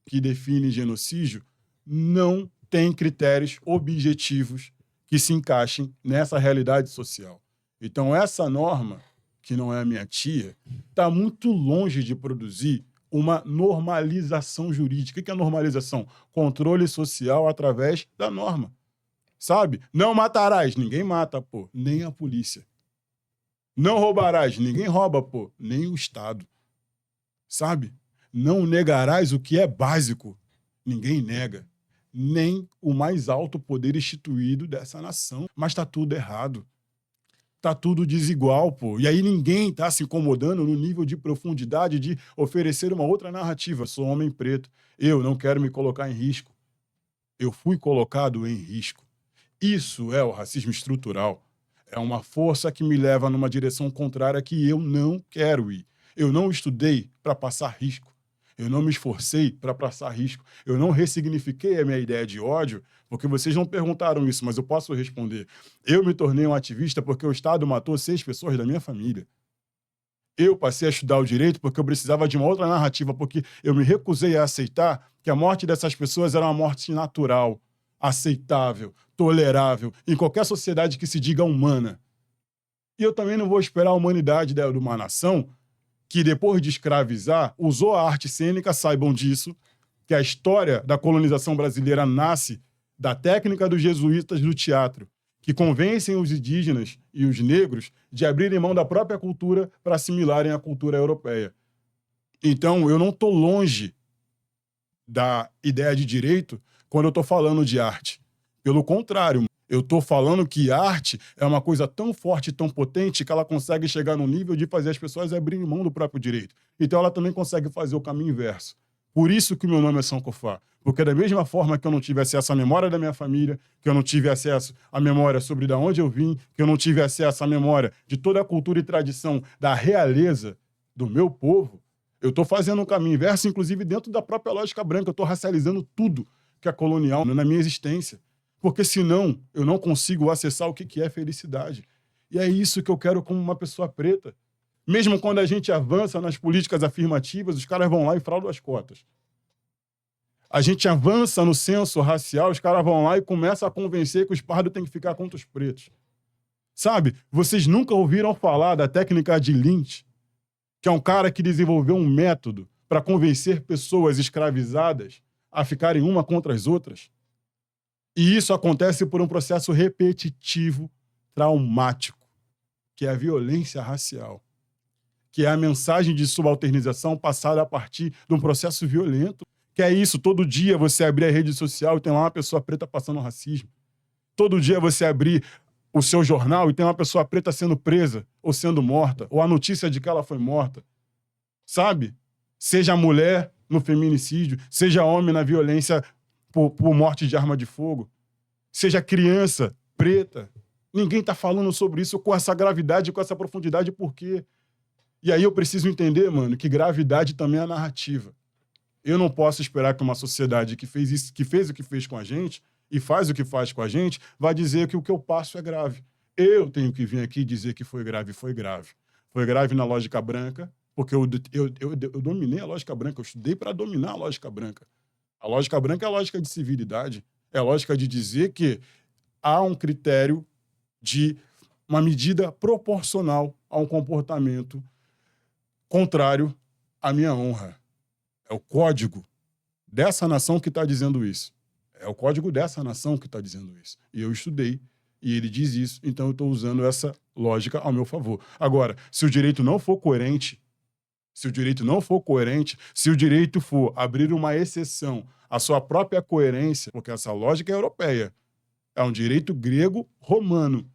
S2: que define genocídio não tem critérios objetivos que se encaixem nessa realidade social. Então, essa norma, que não é a minha tia, está muito longe de produzir uma normalização jurídica. O que é normalização? Controle social através da norma. Sabe? Não matarás, ninguém mata, pô, nem a polícia. Não roubarás, ninguém rouba, pô, nem o Estado. Sabe? Não negarás o que é básico, ninguém nega. Nem o mais alto poder instituído dessa nação. Mas tá tudo errado. Tá tudo desigual, pô. E aí ninguém tá se incomodando no nível de profundidade de oferecer uma outra narrativa. Sou homem preto. Eu não quero me colocar em risco. Eu fui colocado em risco. Isso é o racismo estrutural. É uma força que me leva numa direção contrária que eu não quero ir. Eu não estudei para passar risco. Eu não me esforcei para passar risco. Eu não ressignifiquei a minha ideia de ódio, porque vocês não perguntaram isso, mas eu posso responder. Eu me tornei um ativista porque o Estado matou 6 pessoas da minha família. Eu passei a estudar o direito porque eu precisava de uma outra narrativa, porque eu me recusei a aceitar que a morte dessas pessoas era uma morte natural, aceitável, tolerável, em qualquer sociedade que se diga humana. E eu também não vou esperar a humanidade de uma nação que, depois de escravizar, usou a arte cênica, saibam disso, que a história da colonização brasileira nasce da técnica dos jesuítas do teatro, que convencem os indígenas e os negros de abrirem mão da própria cultura para assimilarem a cultura europeia. Então, eu não estou longe da ideia de direito quando eu estou falando de arte. Pelo contrário, eu estou falando que arte é uma coisa tão forte e tão potente que ela consegue chegar no nível de fazer as pessoas abrirem mão do próprio direito. Então ela também consegue fazer o caminho inverso. Por isso que o meu nome é Sankofa. Porque da mesma forma que eu não tive acesso à memória da minha família, que eu não tive acesso à memória sobre de onde eu vim, que eu não tive acesso à memória de toda a cultura e tradição da realeza do meu povo, eu estou fazendo um caminho inverso, inclusive dentro da própria lógica branca. Eu estou racializando tudo que é colonial na minha existência. Porque senão eu não consigo acessar o que é felicidade. E é isso que eu quero como uma pessoa preta. Mesmo quando a gente avança nas políticas afirmativas, os caras vão lá e fraudam as cotas. A gente avança no censo racial, os caras vão lá e começam a convencer que os pardos têm que ficar contra os pretos. Sabe? Vocês nunca ouviram falar da técnica de Lynch, que é um cara que desenvolveu um método para convencer pessoas escravizadas a ficarem uma contra as outras? E isso acontece por um processo repetitivo, traumático, que é a violência racial, que é a mensagem de subalternização passada a partir de um processo violento, que é isso, todo dia você abrir a rede social e tem lá uma pessoa preta passando racismo. Todo dia você abrir o seu jornal e tem uma pessoa preta sendo presa ou sendo morta, ou a notícia de que ela foi morta. Sabe? Seja mulher no feminicídio, seja homem na violência por morte de arma de fogo, seja criança preta. Ninguém está falando sobre isso com essa gravidade, com essa profundidade, por quê? E aí eu preciso entender, mano, que gravidade também é narrativa. Eu não posso esperar que uma sociedade que fez isso, que fez o que fez com a gente e faz o que faz com a gente, vai dizer que o que eu passo é grave. Eu tenho que vir aqui dizer que foi grave, foi grave. Foi grave na lógica branca, porque eu dominei a lógica branca, eu estudei para dominar a lógica branca. A lógica branca é a lógica de civilidade, é a lógica de dizer que há um critério de uma medida proporcional a um comportamento contrário à minha honra. É o código dessa nação que está dizendo isso. É o código dessa nação que está dizendo isso. E eu estudei, e ele diz isso, então eu estou usando essa lógica ao meu favor. Agora, se o direito não for coerente, se o direito for abrir uma exceção à sua própria coerência, porque essa lógica é europeia, é um direito grego-romano,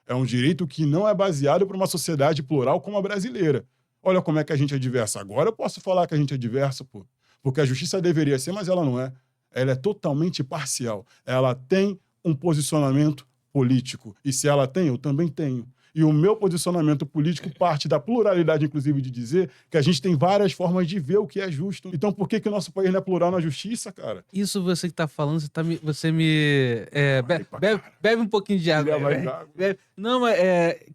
S2: é um direito que não é baseado por uma sociedade plural como a brasileira. Olha como é que a gente é diverso. Agora eu posso falar que a gente é diverso, pô. Porque a justiça deveria ser, mas ela não é. Ela é totalmente parcial. Ela tem um posicionamento político. E se ela tem, eu também tenho. E o meu posicionamento político parte da pluralidade, inclusive, de dizer que a gente tem várias formas de ver o que é justo. Então, por que o nosso país não é plural na justiça, cara?
S3: Isso você que tá falando, você me. Bebe um pouquinho de água.
S2: Queria mais água.
S3: Não, mas,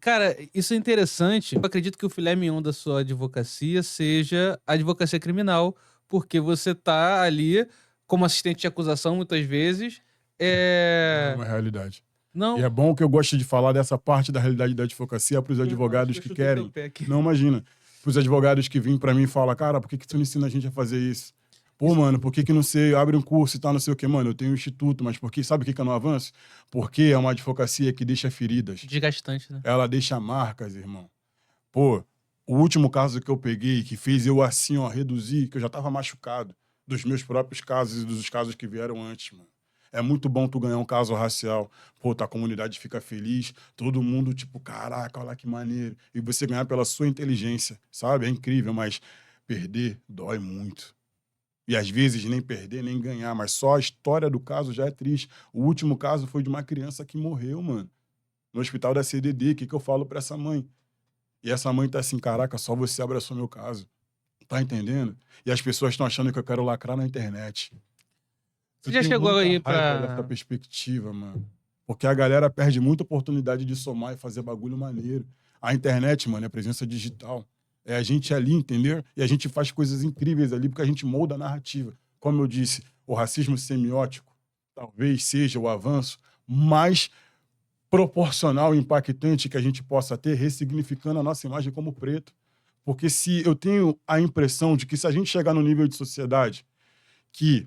S3: cara, isso é interessante. Eu acredito que o filé mignon da sua advocacia seja a advocacia criminal, porque você tá ali como assistente de acusação, muitas vezes.
S2: É uma realidade.
S3: Não.
S2: E é bom que eu gosto de falar dessa parte da realidade da advocacia para os advogados que querem. Não, imagina. Para os advogados que vêm para mim e falam, cara, por que tu não ensina a gente a fazer isso? Pô, mano, por que não sei, abre um curso e tal, não sei o quê? Mano, eu tenho um instituto, mas sabe por que eu não avanço? Porque é uma advocacia que deixa feridas.
S3: Desgastante, né?
S2: Ela deixa marcas, irmão. Pô, o último caso que eu peguei, que fez eu assim, ó, reduzir, que eu já tava machucado dos meus próprios casos e dos casos que vieram antes, mano. É muito bom tu ganhar um caso racial. Pô, tua comunidade fica feliz, todo mundo, tipo, caraca, olha que maneiro. E você ganhar pela sua inteligência, sabe? É incrível, mas perder dói muito. E às vezes nem perder, nem ganhar, mas só a história do caso já é triste. O último caso foi de uma criança que morreu, mano, no hospital da CDD. O que eu falo pra essa mãe? E essa mãe tá assim, caraca, só você abraçou meu caso. Tá entendendo? E as pessoas estão achando que eu quero lacrar na internet.
S3: Você já chegou aí pra...
S2: dessa perspectiva, mano. Porque a galera perde muita oportunidade de somar e fazer bagulho maneiro. A internet, mano, é a presença digital. É a gente ali, entendeu? E a gente faz coisas incríveis ali porque a gente molda a narrativa. Como eu disse, o racismo semiótico talvez seja o avanço mais proporcional e impactante que a gente possa ter, ressignificando a nossa imagem como preto. Porque se eu tenho a impressão de que se a gente chegar no nível de sociedade que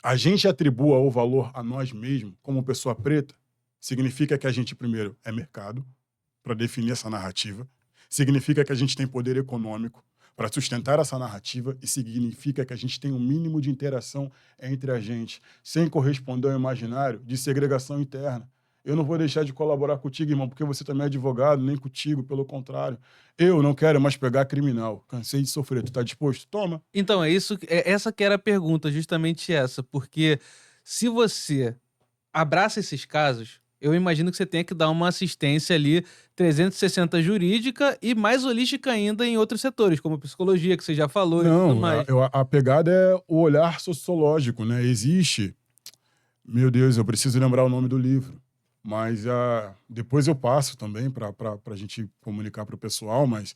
S2: a gente atribua o valor a nós mesmos como pessoa preta, significa que a gente, primeiro, é mercado para definir essa narrativa, significa que a gente tem poder econômico para sustentar essa narrativa e significa que a gente tem um mínimo de interação entre a gente, sem corresponder ao imaginário de segregação interna. Eu não vou deixar de colaborar contigo, irmão, porque você também é advogado, nem contigo, pelo contrário. Eu não quero mais pegar criminal. Cansei de sofrer. Tu tá disposto? Toma.
S3: Então, essa que era a pergunta, justamente essa. Porque se você abraça esses casos, eu imagino que você tenha que dar uma assistência ali 360 jurídica e mais holística ainda em outros setores, como psicologia, que você já falou e tudo
S2: Não,
S3: mais.
S2: a pegada é o olhar sociológico, né? Existe... Meu Deus, eu preciso lembrar o nome do livro. Mas depois eu passo também para a gente comunicar para o pessoal, mas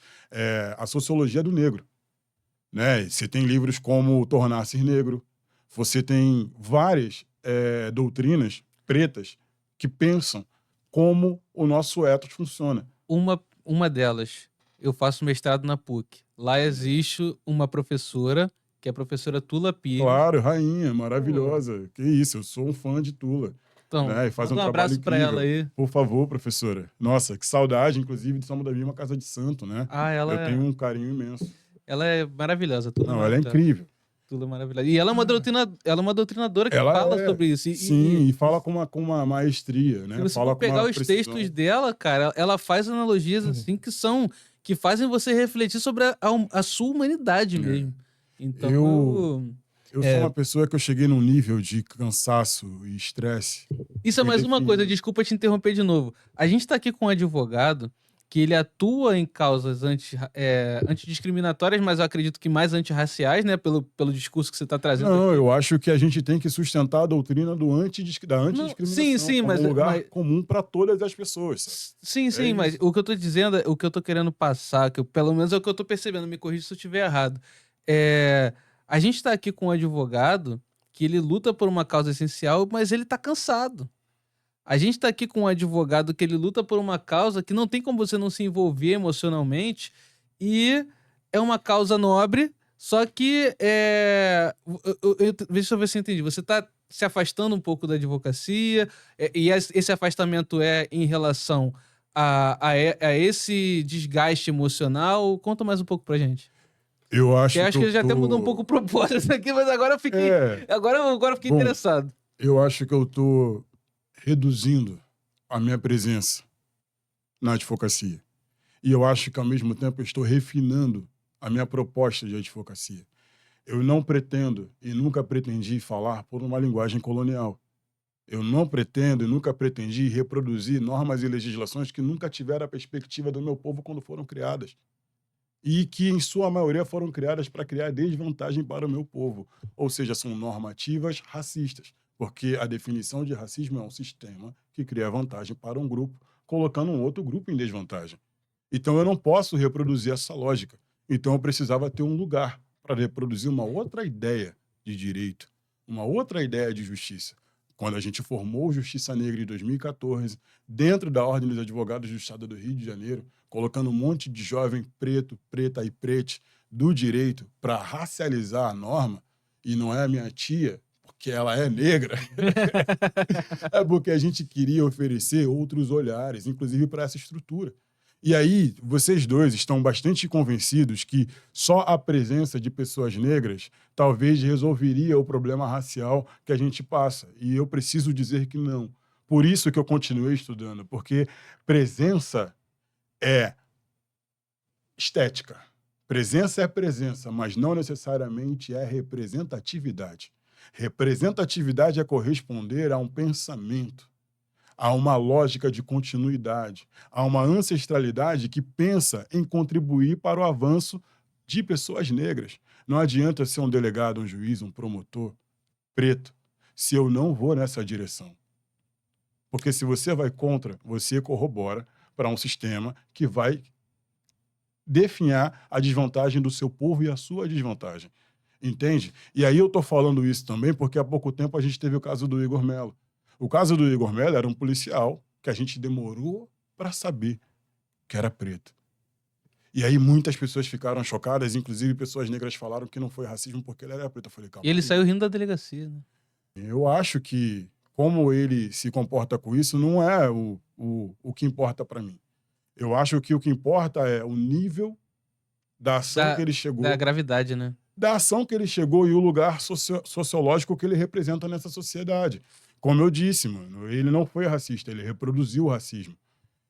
S2: a sociologia do negro. Né? Você tem livros como Tornar-se Negro, você tem várias doutrinas pretas que pensam como o nosso ethos funciona.
S3: Uma delas, eu faço mestrado na PUC. Lá existe uma professora, que é a professora Tula Pires.
S2: Claro, rainha, maravilhosa. Que isso, eu sou um fã de Tula.
S3: Então,
S2: né? E faz
S3: manda
S2: um
S3: um abraço para
S2: trabalho
S3: ela
S2: incrível.
S3: aí.
S2: Por favor, professora. Nossa, que saudade, inclusive, de São Davi, uma casa de santo, né?
S3: Ela
S2: Eu tenho um carinho imenso.
S3: Ela é maravilhosa.
S2: Não, ela é incrível.
S3: Tudo maravilhoso. E ela é uma doutrinadora que fala sobre isso.
S2: Sim, e fala com uma maestria, né?
S3: Se você
S2: fala
S3: for pegar os
S2: precisão.
S3: textos dela, cara, ela faz analogias assim que fazem você refletir sobre a sua humanidade mesmo. Então,
S2: eu sou uma pessoa que eu cheguei num nível de cansaço e estresse.
S3: Isso é mais uma coisa, desculpa te interromper de novo. A gente tá aqui com um advogado que ele atua em causas antidiscriminatórias, mas eu acredito que mais antirraciais, né? Pelo discurso que você está trazendo.
S2: Não, aqui. Eu acho que a gente tem que sustentar a doutrina da antidiscriminação
S3: sim,
S2: como um lugar comum para todas as pessoas.
S3: Sabe? Sim, mas o que eu tô dizendo, o que eu tô querendo passar, que pelo menos é o que eu tô percebendo, me corrija se eu estiver errado. A gente está aqui com um advogado que ele luta por uma causa essencial, mas ele tá cansado. A gente tá aqui com um advogado que ele luta por uma causa que não tem como você não se envolver emocionalmente e é uma causa nobre, só que deixa eu ver se eu entendi. Você tá se afastando um pouco da advocacia e esse afastamento é em relação a esse desgaste emocional. Conta mais um pouco pra gente.
S2: Eu acho
S3: que já até mudou um pouco o propósito aqui, mas agora eu fiquei, agora eu fiquei interessado.
S2: Eu acho que eu tô reduzindo a minha presença na advocacia. E eu acho que, ao mesmo tempo, eu estou refinando a minha proposta de advocacia. Eu não pretendo e nunca pretendi falar por uma linguagem colonial. Eu não pretendo e nunca pretendi reproduzir normas e legislações que nunca tiveram a perspectiva do meu povo quando foram criadas. E que, em sua maioria, foram criadas para criar desvantagem para o meu povo. Ou seja, são normativas racistas. Porque a definição de racismo é um sistema que cria vantagem para um grupo, colocando um outro grupo em desvantagem. Então, eu não posso reproduzir essa lógica. Então, eu precisava ter um lugar para reproduzir uma outra ideia de direito, uma outra ideia de justiça. Quando a gente formou Justiça Negra em 2014, dentro da Ordem dos Advogados do Estado do Rio de Janeiro, colocando um monte de jovem preto, preta e prete do direito para racializar a norma, e não é a minha tia, porque ela é negra, é porque a gente queria oferecer outros olhares, inclusive para essa estrutura. E aí, vocês dois estão bastante convencidos que só a presença de pessoas negras talvez resolveria o problema racial que a gente passa. E eu preciso dizer que não. Por isso que eu continuei estudando, porque presença é estética. Presença é presença, mas não necessariamente é representatividade. Representatividade é corresponder a um pensamento, a uma lógica de continuidade, a uma ancestralidade que pensa em contribuir para o avanço de pessoas negras. Não adianta ser um delegado, um juiz, um promotor preto, se eu não vou nessa direção. Porque se você vai contra, você corrobora para um sistema que vai definhar a desvantagem do seu povo e a sua desvantagem. Entende? E aí eu estou falando isso também porque há pouco tempo a gente teve o caso do Igor Melo. O caso do Igor Melo era um policial que a gente demorou para saber que era preto. E aí muitas pessoas ficaram chocadas, inclusive pessoas negras falaram que não foi racismo porque ele era preto. Eu falei, calma.
S3: E ele
S2: aí.
S3: saiu rindo da delegacia, né?
S2: Eu acho que como ele se comporta com isso não é o que importa para mim. Eu acho que o que importa é o nível da ação que ele chegou.
S3: Da gravidade, né?
S2: Da ação que ele chegou e o lugar sociológico que ele representa nessa sociedade. Como eu disse, mano, ele não foi racista, ele reproduziu o racismo.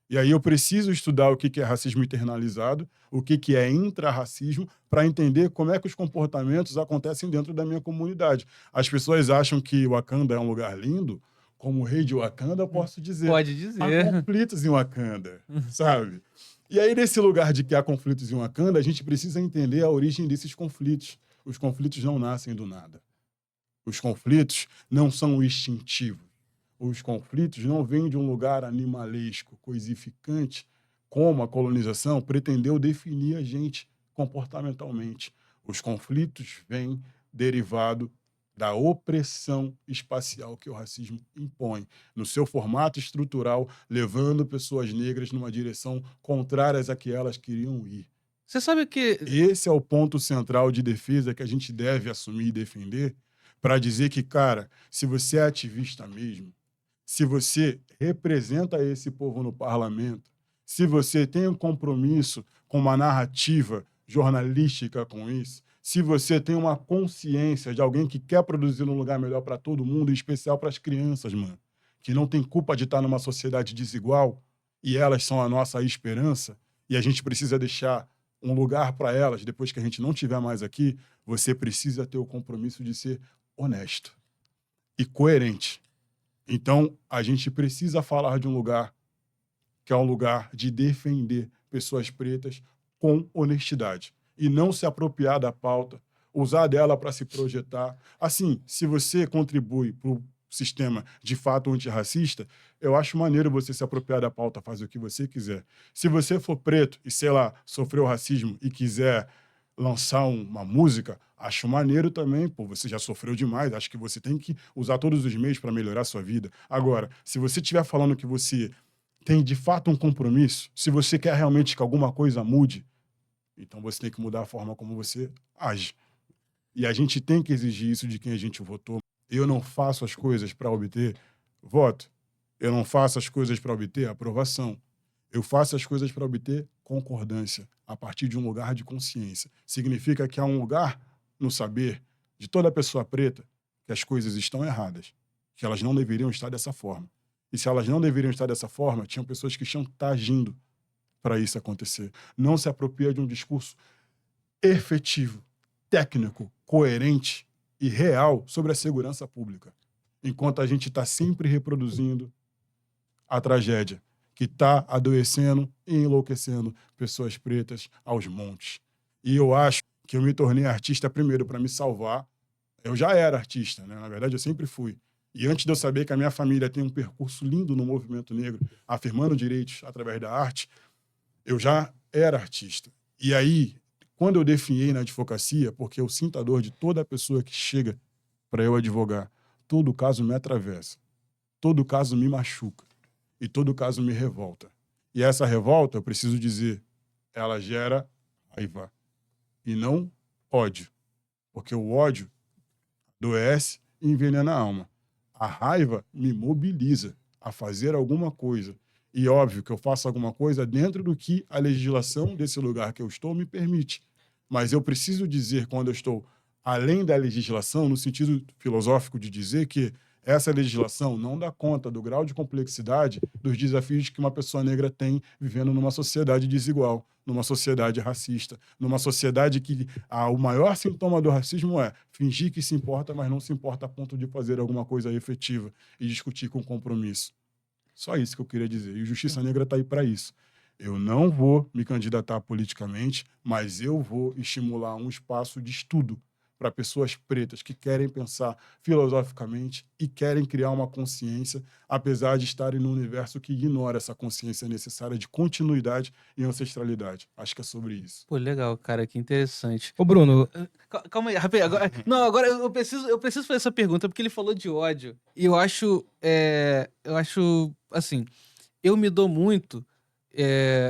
S2: E aí eu preciso estudar o que é racismo internalizado, o que é intrarracismo, para entender como é que os comportamentos acontecem dentro da minha comunidade. As pessoas acham que Wakanda é um lugar lindo, como rei de Wakanda, eu posso dizer.
S3: Pode
S2: Há
S3: dizer.
S2: conflitos em Wakanda, sabe? E aí, nesse lugar de que há conflitos em Wakanda, a gente precisa entender a origem desses conflitos. Os conflitos não nascem do nada. Os conflitos não são instintivos. Os conflitos não vêm de um lugar animalesco, coisificante, como a colonização pretendeu definir a gente comportamentalmente. Os conflitos vêm derivado da opressão espacial que o racismo impõe, no seu formato estrutural, levando pessoas negras numa direção contrária à que elas queriam ir.
S3: Você sabe que...
S2: Esse é o ponto central de defesa que a gente deve assumir e defender, para dizer que, cara, se você é ativista mesmo, se você representa esse povo no parlamento, se você tem um compromisso com uma narrativa jornalística com isso, se você tem uma consciência de alguém que quer produzir um lugar melhor para todo mundo, em especial para as crianças, mano, que não tem culpa de estar numa sociedade desigual e elas são a nossa esperança e a gente precisa deixar um lugar para elas depois que a gente não estiver mais aqui, você precisa ter o compromisso de ser honesto e coerente. Então, a gente precisa falar de um lugar que é um lugar de defender pessoas pretas com honestidade e não se apropriar da pauta, usar dela para se projetar. Assim, se você contribui para o sistema de fato antirracista, eu acho maneiro você se apropriar da pauta, fazer o que você quiser. Se você for preto e, sei lá, sofreu racismo e quiser lançar uma música, acho maneiro também, pô, você já sofreu demais, acho que você tem que usar todos os meios para melhorar a sua vida. Agora, se você estiver falando que você tem de fato um compromisso, se você quer realmente que alguma coisa mude, então você tem que mudar a forma como você age. E a gente tem que exigir isso de quem a gente votou. Eu não faço as coisas para obter voto. Eu não faço as coisas para obter aprovação. Eu faço as coisas para obter concordância, a partir de um lugar de consciência. Significa que há um lugar no saber de toda pessoa preta que as coisas estão erradas, que elas não deveriam estar dessa forma. E se elas não deveriam estar dessa forma, tinham pessoas que estão agindo para isso acontecer. Não se apropria de um discurso efetivo, técnico, coerente e real sobre a segurança pública. enquanto a gente está sempre reproduzindo a tragédia que está adoecendo e enlouquecendo pessoas pretas aos montes. E eu acho que eu me tornei artista primeiro para me salvar. Eu já era artista, né? Na verdade, eu sempre fui. E antes de eu saber que a minha família tem um percurso lindo no movimento negro, afirmando direitos através da arte, eu já era artista. E aí, quando eu definhei na advocacia, porque eu sinto a dor de toda pessoa que chega para eu advogar, todo caso me atravessa, todo caso me machuca e todo caso me revolta. E essa revolta, eu preciso dizer, ela gera raiva e não ódio, porque o ódio adoece e envenena a alma. A raiva me mobiliza a fazer alguma coisa. E óbvio que eu faço alguma coisa dentro do que a legislação desse lugar que eu estou me permite. Mas eu preciso dizer, quando eu estou além da legislação, no sentido filosófico de dizer que essa legislação não dá conta do grau de complexidade dos desafios que uma pessoa negra tem vivendo numa sociedade desigual, numa sociedade racista, numa sociedade que o maior sintoma do racismo é fingir que se importa, mas não se importa a ponto de fazer alguma coisa efetiva e discutir com compromisso. Só isso que eu queria dizer. E Justiça Negra está aí para isso. Eu não vou me candidatar politicamente, mas eu vou estimular um espaço de estudo para pessoas pretas que querem pensar filosoficamente e querem criar uma consciência, apesar de estarem num universo que ignora essa consciência necessária de continuidade e ancestralidade. Acho que é sobre isso.
S3: Pô, legal, cara, que interessante.
S1: Ô, Bruno,
S3: Calma aí, rapidinho. Não, agora eu preciso fazer essa pergunta, porque ele falou de ódio. E eu acho, assim, eu me dou muito,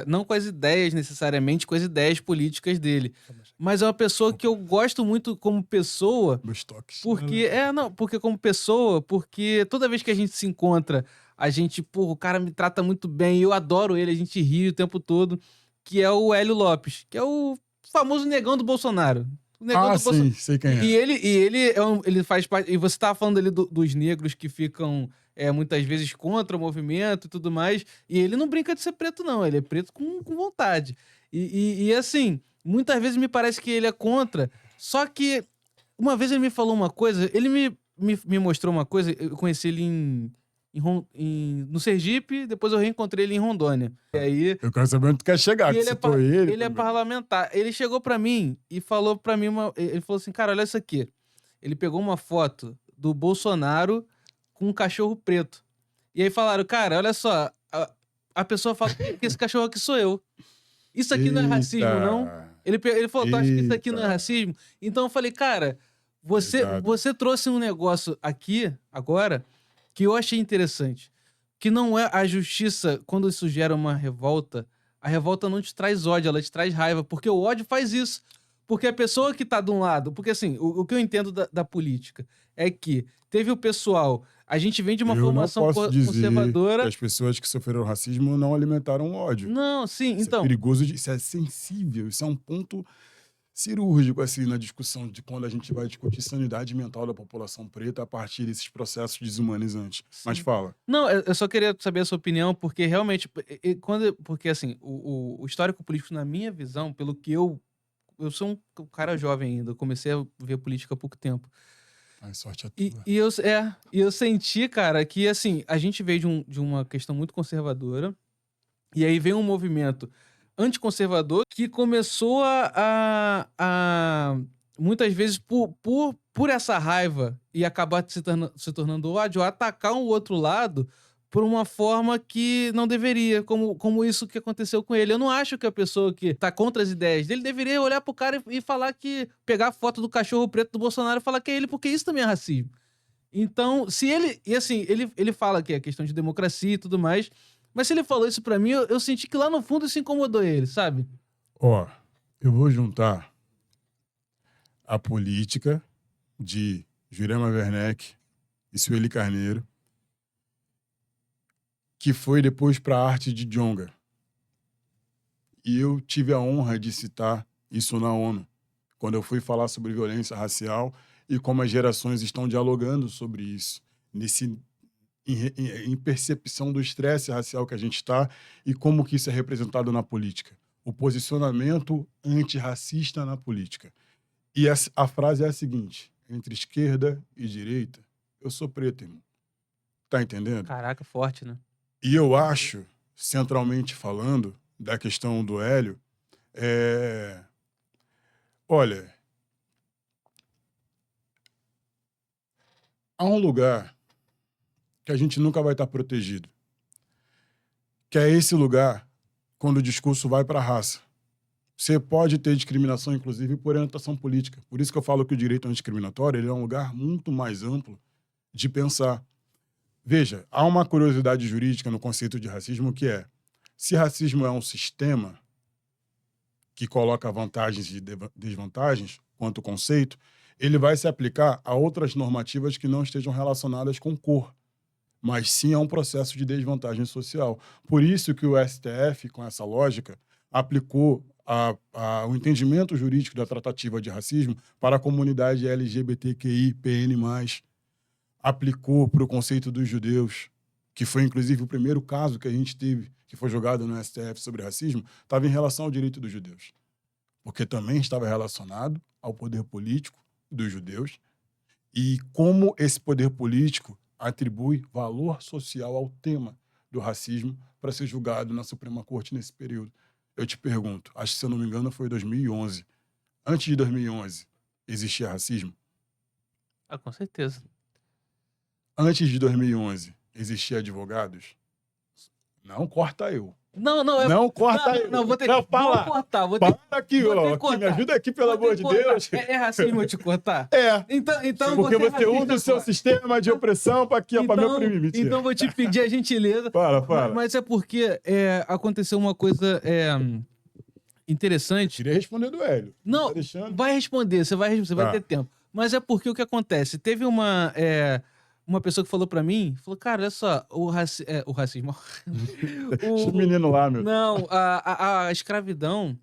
S3: não com as ideias necessariamente, com as ideias políticas dele. Mas é uma pessoa que eu gosto muito como pessoa,
S2: Meus toques.
S3: porque como pessoa, porque toda vez que a gente se encontra, a gente, pô, o cara me trata muito bem, eu adoro ele, a gente ri o tempo todo, que é o Hélio Lopes, que é o famoso negão do Bolsonaro. O negão do
S2: Sim, sei quem é.
S3: E ele faz parte. E você tava falando ali dos negros que ficam muitas vezes contra o movimento e tudo mais. E ele não brinca de ser preto, não. Ele é preto com vontade. E assim, muitas vezes me parece que ele é contra. Só que uma vez ele me falou uma coisa, ele me mostrou uma coisa. Eu conheci ele no Sergipe, depois eu reencontrei ele em Rondônia. E aí.
S2: Eu quero saber onde tu quer chegar,
S3: E
S2: que se foi ele.
S3: ele é parlamentar. Ele chegou pra mim e falou pra mim ele falou assim, cara, olha isso aqui. Ele pegou uma foto do Bolsonaro com um cachorro preto. E aí falaram, cara, olha só, a pessoa fala que esse cachorro aqui sou eu. Isso aqui não é racismo, não? Ele falou, tu acha que isso aqui não é racismo? Então eu falei, cara, você trouxe um negócio aqui, agora, que eu achei interessante. Que não é a justiça, quando isso gera uma revolta, a revolta não te traz ódio, ela te traz raiva, porque o ódio faz isso. Porque a pessoa que tá de um lado... Porque assim, o que eu entendo da política é que teve o pessoal... A gente vem de uma formação conservadora...
S2: Que as pessoas que sofreram racismo não alimentaram ódio.
S3: Não, sim,
S2: isso
S3: então...
S2: é perigoso, isso é sensível, isso é um ponto cirúrgico, assim, na discussão de quando a gente vai discutir sanidade mental da população preta a partir desses processos desumanizantes. Sim. Mas fala.
S3: Não, eu só queria saber a sua opinião, porque realmente... Porque, assim, o histórico político, na minha visão, pelo que eu sou um cara jovem ainda, eu comecei a ver política há pouco tempo.
S2: Ai, sorte a tua.
S3: E eu senti, cara, que assim, a gente veio de uma questão muito conservadora, e aí veio um movimento anticonservador que começou a muitas vezes, por essa raiva e acabar se tornando ódio, atacar um outro lado por uma forma que não deveria, como isso que aconteceu com ele. Eu não acho que a pessoa que tá contra as ideias dele deveria olhar pro cara e falar que... Pegar a foto do cachorro preto do Bolsonaro e falar que é ele, porque isso também é racismo. Então, se ele... E assim, ele fala que é questão de democracia e tudo mais, mas se ele falou isso pra mim, eu senti que lá no fundo isso incomodou ele, sabe?
S2: Ó, eu vou juntar a política de Jurema Werneck e Sueli Carneiro, que foi depois para a arte de Djonga. E eu tive a honra de citar isso na ONU, quando eu fui falar sobre violência racial e como as gerações estão dialogando sobre isso, em percepção do estresse racial que a gente está e como que isso é representado na política. O posicionamento antirracista na política. E a frase é a seguinte: entre esquerda e direita, eu sou preto, irmão. Tá entendendo?
S3: Caraca, forte, né?
S2: E eu acho, centralmente falando, da questão do Hélio, olha, há um lugar que a gente nunca vai estar protegido, que é esse lugar quando o discurso vai para a raça. Você pode ter discriminação, inclusive, por orientação política. Por isso que eu falo que o direito antidiscriminatório ele é um lugar muito mais amplo de pensar. Veja, há uma curiosidade jurídica no conceito de racismo que é, se racismo é um sistema que coloca vantagens e desvantagens quanto conceito, ele vai se aplicar a outras normativas que não estejam relacionadas com cor, mas sim a um processo de desvantagem social. Por isso que o STF, com essa lógica, aplicou o entendimento jurídico da tratativa de racismo para a comunidade LGBTQI-PN+, aplicou para o conceito dos judeus, que foi inclusive o primeiro caso que a gente teve, que foi julgado no STF sobre racismo, estava em relação ao direito dos judeus, porque também estava relacionado ao poder político dos judeus e como esse poder político atribui valor social ao tema do racismo para ser julgado na Suprema Corte nesse período. Eu te pergunto, acho que se eu não me engano foi 2011. Antes de 2011, existia racismo?
S3: Ah, com certeza.
S2: Antes de 2011, existia advogados? Não corta eu.
S3: Não,
S2: Não corta eu.
S3: Não, vou ter
S2: Não,
S3: que
S2: fala.
S3: cortar. Vou ter
S2: Para aqui,
S3: vou ter que
S2: ó. Aqui,
S3: cortar.
S2: me ajuda aqui, pelo
S3: vou ter
S2: amor
S3: que
S2: de
S3: cortar.
S2: Deus.
S3: É racismo eu te cortar?
S2: É.
S3: Então
S2: Porque
S3: você é
S2: você usa
S3: racista
S2: o seu
S3: agora.
S2: sistema de opressão para aqui, para me oprimir. Mentira.
S3: Então vou te pedir a gentileza.
S2: Fala.
S3: Mas é porque aconteceu uma coisa interessante.
S2: Queria responder do Hélio.
S3: Não,
S2: Tá deixando?
S3: vai responder, você vai
S2: Tá.
S3: ter tempo. Mas é porque o que acontece? Teve uma pessoa que falou pra mim, falou, cara, olha só, o racismo...
S2: Esse menino lá, meu.
S3: Não, a escravidão,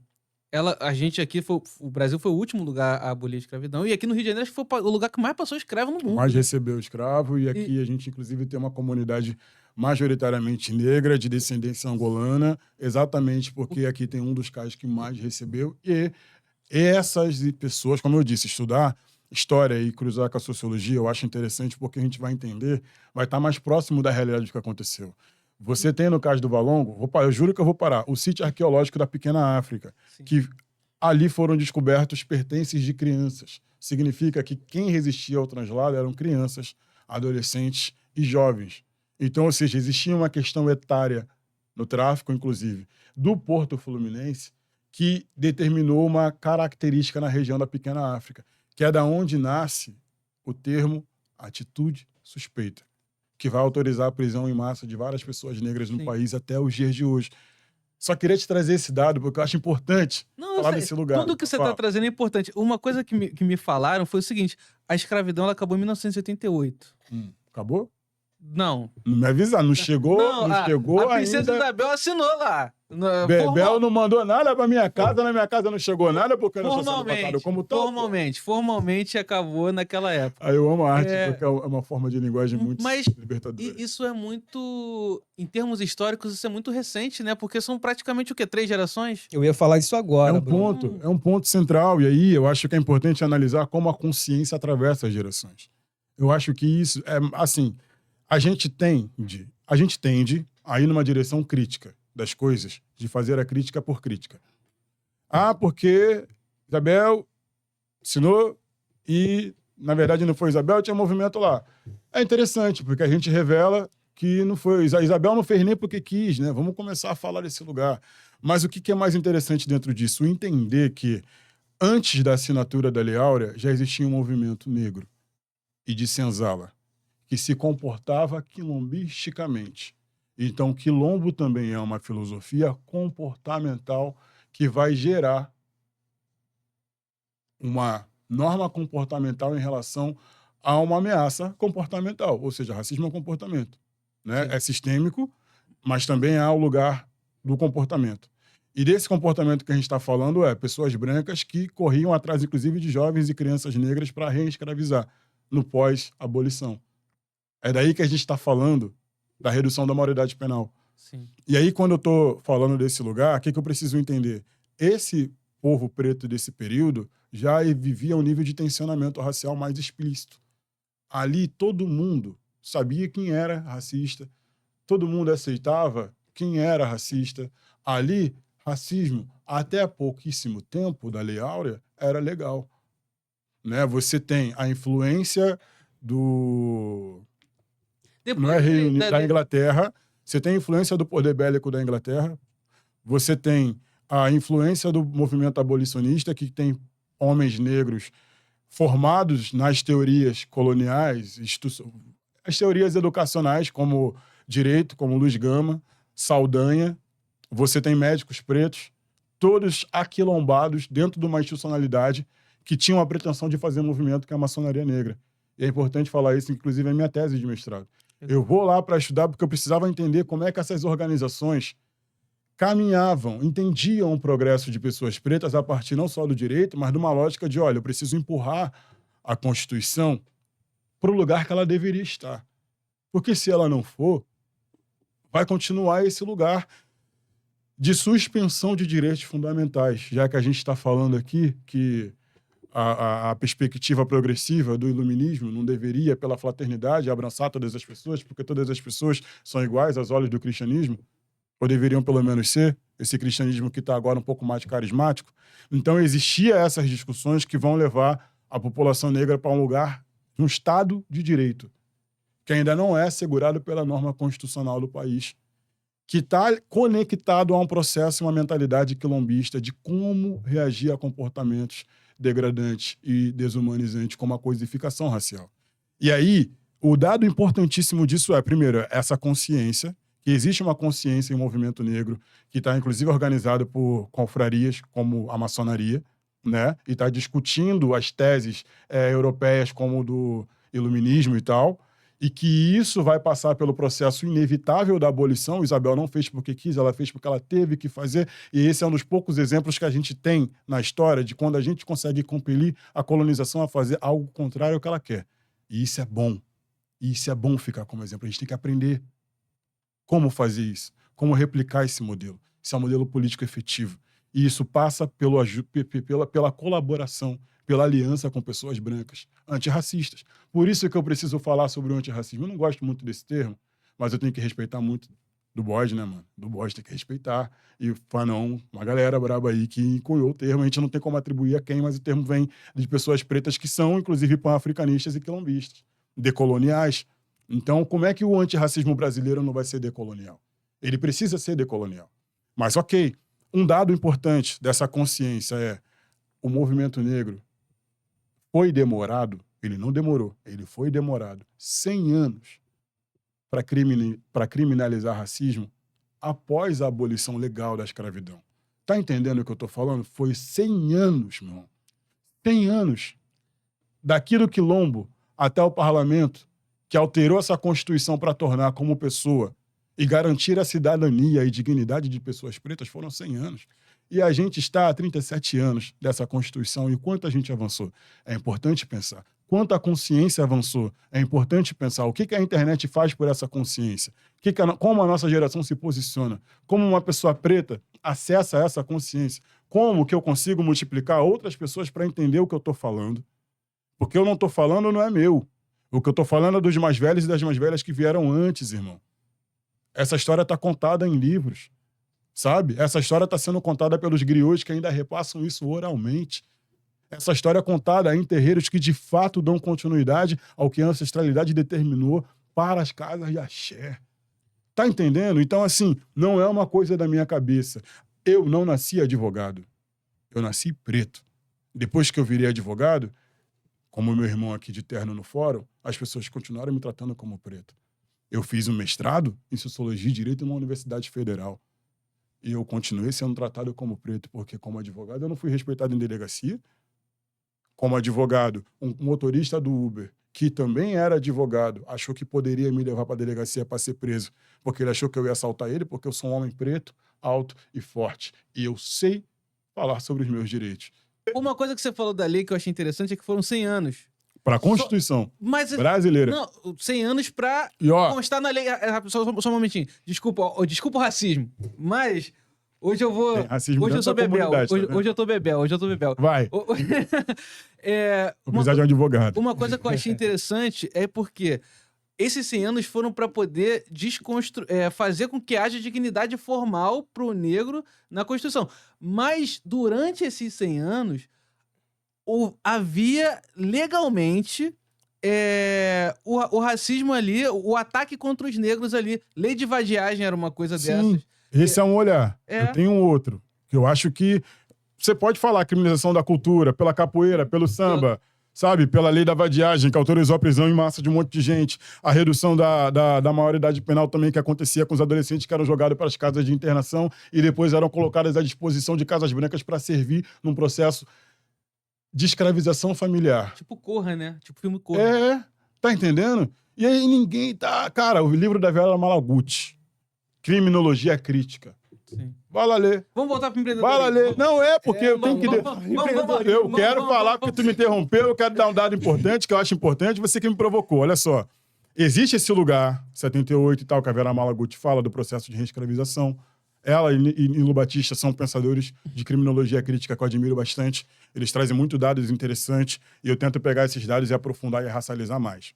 S3: a gente aqui, o Brasil foi o último lugar a abolir a escravidão, e aqui no Rio de Janeiro acho que foi o lugar que mais passou escravo no mundo.
S2: Mais recebeu escravo, e aqui a gente, inclusive, tem uma comunidade majoritariamente negra, de descendência angolana, exatamente porque aqui tem um dos casos que mais recebeu, e essas pessoas, como eu disse, estudar história e cruzar com a sociologia, eu acho interessante porque a gente vai entender, vai estar mais próximo da realidade do que aconteceu. Você tem, no caso do Valongo, eu juro que eu vou parar, o sítio arqueológico da Pequena África,
S3: Sim.
S2: que ali foram descobertos pertences de crianças. Significa que quem resistia ao translado eram crianças, adolescentes e jovens. Então, ou seja, existia uma questão etária no tráfico, inclusive, do Porto Fluminense, que determinou uma característica na região da Pequena África, que é da onde nasce o termo atitude suspeita, que vai autorizar a prisão em massa de várias pessoas negras no
S3: Sim.
S2: país até os dias de hoje. Só queria te trazer esse dado, porque eu acho importante falar desse lugar.
S3: Tudo que você está trazendo é importante. Uma coisa que me falaram foi o seguinte, a escravidão ela acabou em 1988.
S2: Acabou?
S3: Não.
S2: Não me avisar, não chegou, não chegou
S3: a Princesa
S2: ainda.
S3: Isabel assinou lá.
S2: Bebel não mandou nada pra minha casa, na minha casa não chegou nada, porque eu não estou sendo tratado como tal.
S3: Formalmente acabou naquela época.
S2: Aí eu amo a arte, porque é uma forma de linguagem muito libertadora.
S3: Isso é muito, em termos históricos, isso é muito recente, né? Porque são praticamente o quê? 3 gerações?
S1: Eu ia falar isso agora,
S2: Bruno. É um ponto central, e aí eu acho que é importante analisar como a consciência atravessa as gerações. Eu acho que isso é, assim, a gente tende a ir numa direção crítica das coisas, de fazer a crítica por crítica. Porque Isabel assinou e, na verdade, não foi Isabel, tinha um movimento lá. É interessante, porque a gente revela que não foi. A Isabel não fez nem porque quis, né? Vamos começar a falar desse lugar. Mas o que é mais interessante dentro disso? Entender que, antes da assinatura da Lei Áurea, já existia um movimento negro e de senzala, que se comportava quilombisticamente. Então, quilombo também é uma filosofia comportamental que vai gerar uma norma comportamental em relação a uma ameaça comportamental, ou seja, racismo é um comportamento, né? É sistêmico, mas também há o lugar do comportamento. E desse comportamento que a gente está falando pessoas brancas que corriam atrás, inclusive, de jovens e crianças negras para reescravizar no pós-abolição. É daí que a gente está falando da redução da maioridade penal.
S3: Sim.
S2: E aí, quando eu estou falando desse lugar, o que eu preciso entender? Esse povo preto desse período já vivia um nível de tensionamento racial mais explícito. Ali todo mundo sabia quem era racista, todo mundo aceitava quem era racista. Ali, racismo, até há pouquíssimo tempo da Lei Áurea, era legal. Né? Você tem a influência do...
S3: Depois
S2: Não é Reino Unido, da
S3: da-
S2: Inglaterra, você tem a influência do poder bélico da Inglaterra, você tem a influência do movimento abolicionista, que tem homens negros formados nas teorias coloniais, as teorias educacionais, como direito, como Luiz Gama, Saldanha. Você tem médicos pretos, todos aquilombados dentro de uma institucionalidade que tinham a pretensão de fazer um movimento que é a maçonaria negra. E é importante falar isso, inclusive, é minha tese de mestrado. Eu vou lá para estudar porque eu precisava entender como é que essas organizações caminhavam, entendiam o progresso de pessoas pretas a partir não só do direito, mas de uma lógica de, olha, eu preciso empurrar a Constituição para o lugar que ela deveria estar. Porque se ela não for, vai continuar esse lugar de suspensão de direitos fundamentais, já que a gente está falando aqui que a perspectiva progressiva do iluminismo não deveria, pela fraternidade, abraçar todas as pessoas, porque todas as pessoas são iguais aos olhos do cristianismo, ou deveriam pelo menos ser, esse cristianismo que está agora um pouco mais carismático. Então, existia essas discussões que vão levar a população negra para um lugar, um Estado de direito, que ainda não é assegurado pela norma constitucional do país, que está conectado a um processo e uma mentalidade quilombista de como reagir a comportamentos degradantes e desumanizantes, como a coisificação racial. E aí, o dado importantíssimo disso é, primeiro, essa consciência, que existe uma consciência em movimento negro, que está, inclusive, organizado por confrarias como a maçonaria, né? E está discutindo as teses europeias como do iluminismo e tal, e que isso vai passar pelo processo inevitável da abolição. Isabel não fez porque quis, ela fez porque ela teve que fazer, e esse é um dos poucos exemplos que a gente tem na história de quando a gente consegue compelir a colonização a fazer algo contrário ao que ela quer. E isso é bom. E isso é bom ficar como exemplo. A gente tem que aprender como fazer isso, como replicar esse modelo. Esse é um modelo político efetivo. E isso passa pela colaboração, pela aliança com pessoas brancas, antirracistas. Por isso que eu preciso falar sobre o antirracismo. Eu não gosto muito desse termo, mas eu tenho que respeitar muito Du Bois, né, mano? Du Bois tem que respeitar. E o Fanon, uma galera braba aí que cunhou o termo. A gente não tem como atribuir a quem, mas o termo vem de pessoas pretas que são, inclusive, pan-africanistas e quilombistas, decoloniais. Então, como é que o antirracismo brasileiro não vai ser decolonial? Ele precisa ser decolonial. Mas, ok, um dado importante dessa consciência é o movimento negro foi demorado, ele não demorou, ele foi demorado 100 anos para criminalizar racismo após a abolição legal da escravidão. Tá entendendo o que eu tô falando? Foi 100 anos, meu irmão. 100 anos. Daqui do Quilombo até o parlamento, que alterou essa Constituição para tornar como pessoa e garantir a cidadania e dignidade de pessoas pretas, foram 100 anos. E a gente está há 37 anos dessa Constituição, e quanto a gente avançou? É importante pensar. Quanto a consciência avançou? É importante pensar o que a internet faz por essa consciência, como a nossa geração se posiciona, como uma pessoa preta acessa essa consciência, como que eu consigo multiplicar outras pessoas para entender o que eu estou falando. Porque eu não estou falando, não é meu. O que eu estou falando é dos mais velhos e das mais velhas que vieram antes, irmão. Essa história está contada em livros, sabe? Essa história está sendo contada pelos griots que ainda repassam isso oralmente. Essa história é contada em terreiros que, de fato, dão continuidade ao que a ancestralidade determinou para as casas de axé. Tá entendendo? Então, assim, não é uma coisa da minha cabeça. Eu não nasci advogado. Eu nasci preto. Depois que eu virei advogado, como meu irmão aqui de terno no fórum, as pessoas continuaram me tratando como preto. Eu fiz um mestrado em Sociologia e Direito em uma universidade federal. E eu continuei sendo tratado como preto, porque como advogado eu não fui respeitado em delegacia. Como advogado, um motorista do Uber, que também era advogado, achou que poderia me levar para a delegacia para ser preso, porque ele achou que eu ia assaltar ele, porque eu sou um homem preto, alto e forte. E eu sei falar sobre os meus direitos.
S3: Uma coisa que você falou da lei que eu achei interessante é que foram 100 anos.
S2: Para a Constituição brasileira.
S3: Não, 100 anos pra
S2: E, ó,
S3: constar na lei. Só um momentinho. Desculpa o racismo. Mas Hoje eu vou.
S2: Tem racismo
S3: Hoje eu
S2: dentro
S3: sou
S2: da
S3: bebel.
S2: comunidade, tá
S3: Hoje,
S2: vendo?
S3: hoje eu tô bebel. Hoje eu tô bebel.
S2: Vai,
S3: O-
S2: vou precisar de um advogado.
S3: Uma coisa que eu achei interessante é porque esses 100 anos foram para poder fazer com que haja dignidade formal pro negro na Constituição. Mas durante esses 100 anos, havia legalmente o racismo ali, o ataque contra os negros ali. Lei de vadiagem era uma coisa
S2: Sim,
S3: dessas.
S2: esse é um olhar.
S3: É.
S2: Eu tenho um outro, que eu acho que você pode falar criminalização da cultura, pela capoeira, pelo samba, sabe? Pela lei da vadiagem, que autorizou a prisão em massa de um monte de gente. A redução da maioridade penal também, que acontecia com os adolescentes que eram jogados para as casas de internação e depois eram colocados à disposição de casas brancas para servir num processo de escravização familiar.
S3: Tipo Corra, né? Tipo filme Corra.
S2: É, tá entendendo? E aí ninguém tá... Cara, o livro da Vera Malaguti, Criminologia Crítica.
S3: Sim.
S2: Vai lá ler.
S3: Vamos voltar pro
S2: Vai
S3: empreendedorismo.
S2: lá ler. Não é, porque eu tenho que... Eu quero falar,
S3: vamos.
S2: porque tu me interrompeu, eu quero dar um dado importante, que eu acho importante, você que me provocou. Olha só. Existe esse lugar, 78 e tal, que a Vera Malaguti fala do processo de reescravização. Ela e Nilo Batista são pensadores de criminologia crítica que eu admiro bastante. Eles trazem muitos dados interessantes e eu tento pegar esses dados e aprofundar e racializar mais.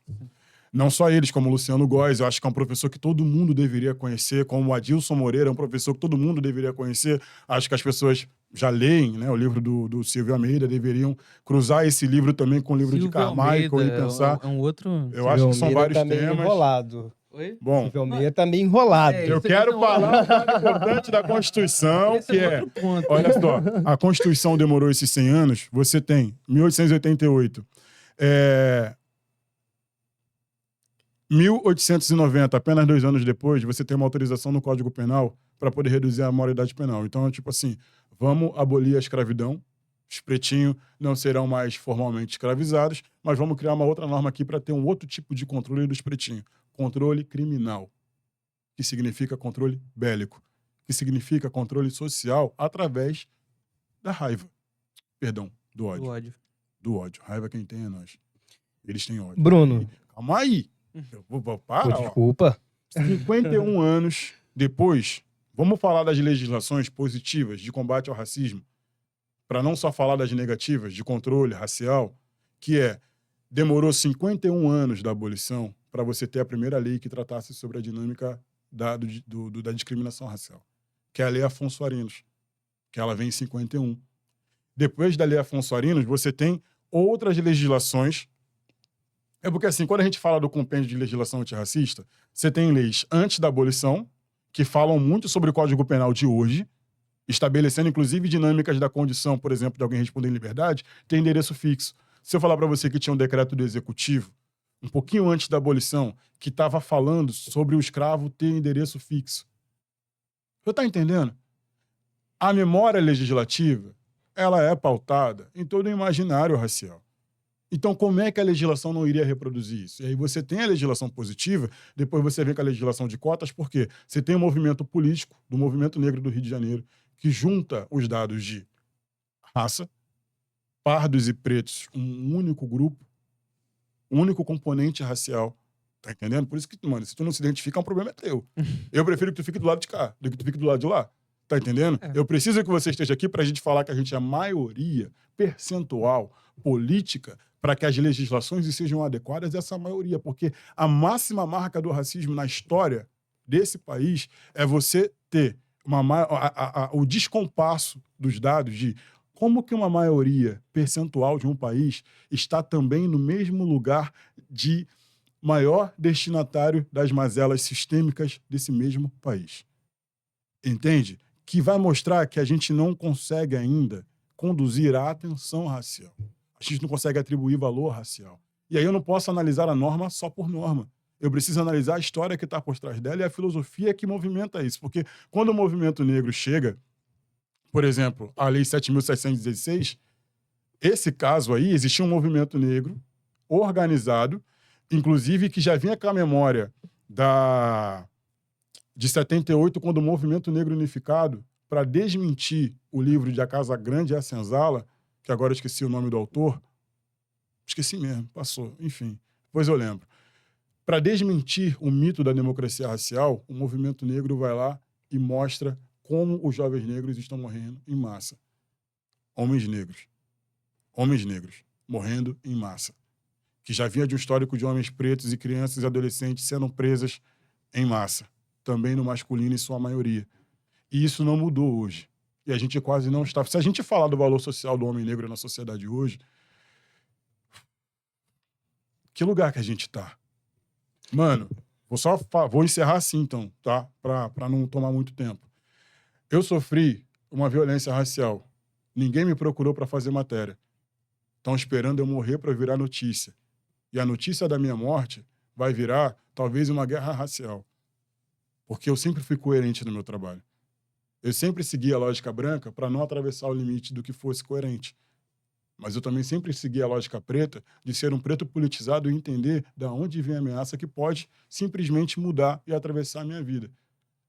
S2: Não só eles, como o Luciano Góes, eu acho que é um professor que todo mundo deveria conhecer, como o Adilson Moreira, é um professor que todo mundo deveria conhecer. Acho que as pessoas já leem, né, o livro do Silvio Almeida, deveriam cruzar esse livro também com o livro de
S3: Silvio
S2: Carmichael
S3: Almeida
S2: e pensar.
S3: É um outro.
S2: Eu acho que são
S1: Almeida
S2: vários
S1: tá meio
S2: temas.
S1: enrolado.
S3: Oi?
S2: Bom,
S1: Silvio Almeida tá meio enrolado.
S3: É,
S2: eu
S3: esse
S2: quero
S3: aqui
S2: falar um dado importante da Constituição,
S3: Esse
S2: que
S3: é
S2: é...
S3: outro ponto.
S2: Olha só, a Constituição demorou esses 100 anos, você tem 1888, 1890, apenas 2 anos depois, você tem uma autorização no Código Penal para poder reduzir a maioridade penal. Então, é tipo assim, vamos abolir a escravidão, os pretinhos não serão mais formalmente escravizados, mas vamos criar uma outra norma aqui para ter um outro tipo de controle dos pretinhos. Controle criminal, que significa controle bélico, que significa controle social através da raiva. Perdão, do ódio.
S3: Do ódio.
S2: Do ódio. Raiva quem tem é nós. Eles têm ódio.
S1: Bruno,
S2: Calma aí. Para, ó.
S1: desculpa.
S2: 51 anos depois, vamos falar das legislações positivas de combate ao racismo, para não só falar das negativas, de controle racial, que demorou 51 anos da abolição para você ter a primeira lei que tratasse sobre a dinâmica da discriminação racial, que é a Lei Afonso Arinos, que ela vem em 51. Depois da Lei Afonso Arinos, você tem outras legislações. É porque, assim, quando a gente fala do compêndio de legislação antirracista, você tem leis antes da abolição, que falam muito sobre o Código Penal de hoje, estabelecendo, inclusive, dinâmicas da condição, por exemplo, de alguém responder em liberdade, tem endereço fixo. Se eu falar para você que tinha um decreto do Executivo, um pouquinho antes da abolição, que estava falando sobre o escravo ter endereço fixo. Você está entendendo? A memória legislativa, ela é pautada em todo o imaginário racial. Então, como é que a legislação não iria reproduzir isso? E aí você tem a legislação positiva, depois você vem com a legislação de cotas, porque você tem um movimento político do movimento negro do Rio de Janeiro que junta os dados de raça, pardos e pretos, um único grupo, um único componente racial. Tá entendendo? Por isso que, mano, se tu não se identifica, um problema é teu. Eu prefiro que tu fique do lado de cá do que tu fique do lado de lá. Tá entendendo?
S3: É.
S2: Eu preciso que você esteja aqui pra gente falar que a gente é maioria percentual política para que as legislações sejam adequadas a essa maioria, porque a máxima marca do racismo na história desse país é você ter o descompasso dos dados de como que uma maioria percentual de um país está também no mesmo lugar de maior destinatário das mazelas sistêmicas desse mesmo país. Entende? Que vai mostrar que a gente não consegue ainda conduzir a atenção racial. A gente não consegue atribuir valor racial. E aí eu não posso analisar a norma só por norma. Eu preciso analisar a história que está por trás dela e a filosofia que movimenta isso. Porque quando o movimento negro chega, por exemplo, a Lei 7.716, esse caso aí, existia um movimento negro organizado, inclusive que já vinha com a memória de 78, quando o movimento negro unificado, para desmentir o livro de A Casa Grande e a Senzala, que agora eu esqueci o nome do autor, esqueci mesmo, passou, enfim, depois eu lembro. Para desmentir o mito da democracia racial, o movimento negro vai lá e mostra como os jovens negros estão morrendo em massa. Homens negros morrendo em massa. Que já vinha de um histórico de homens pretos e crianças e adolescentes sendo presas em massa. Também no masculino em sua maioria. E isso não mudou hoje. E a gente quase não está... Se a gente falar do valor social do homem negro na sociedade hoje, que lugar que a gente está? Mano, vou encerrar assim, então, tá? Pra não tomar muito tempo. Eu sofri uma violência racial. Ninguém me procurou para fazer matéria. Estão esperando eu morrer para virar notícia. E a notícia da minha morte vai virar, talvez, uma guerra racial. Porque eu sempre fui coerente no meu trabalho. Eu sempre segui a lógica branca para não atravessar o limite do que fosse coerente. Mas eu também sempre segui a lógica preta de ser um preto politizado e entender de onde vem a ameaça que pode simplesmente mudar e atravessar a minha vida.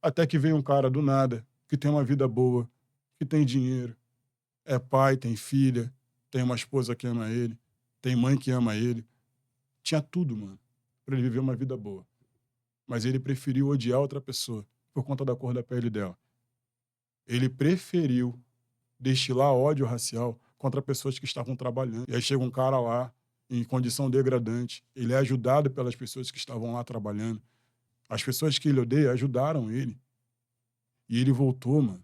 S2: Até que veio um cara do nada, que tem uma vida boa, que tem dinheiro, é pai, tem filha, tem uma esposa que ama ele, tem mãe que ama ele. Tinha tudo, mano, para ele viver uma vida boa. Mas ele preferiu odiar outra pessoa por conta da cor da pele dela. Ele preferiu destilar ódio racial contra pessoas que estavam trabalhando. E aí chega um cara lá, em condição degradante, ele é ajudado pelas pessoas que estavam lá trabalhando. As pessoas que ele odeia ajudaram ele. E ele voltou, mano,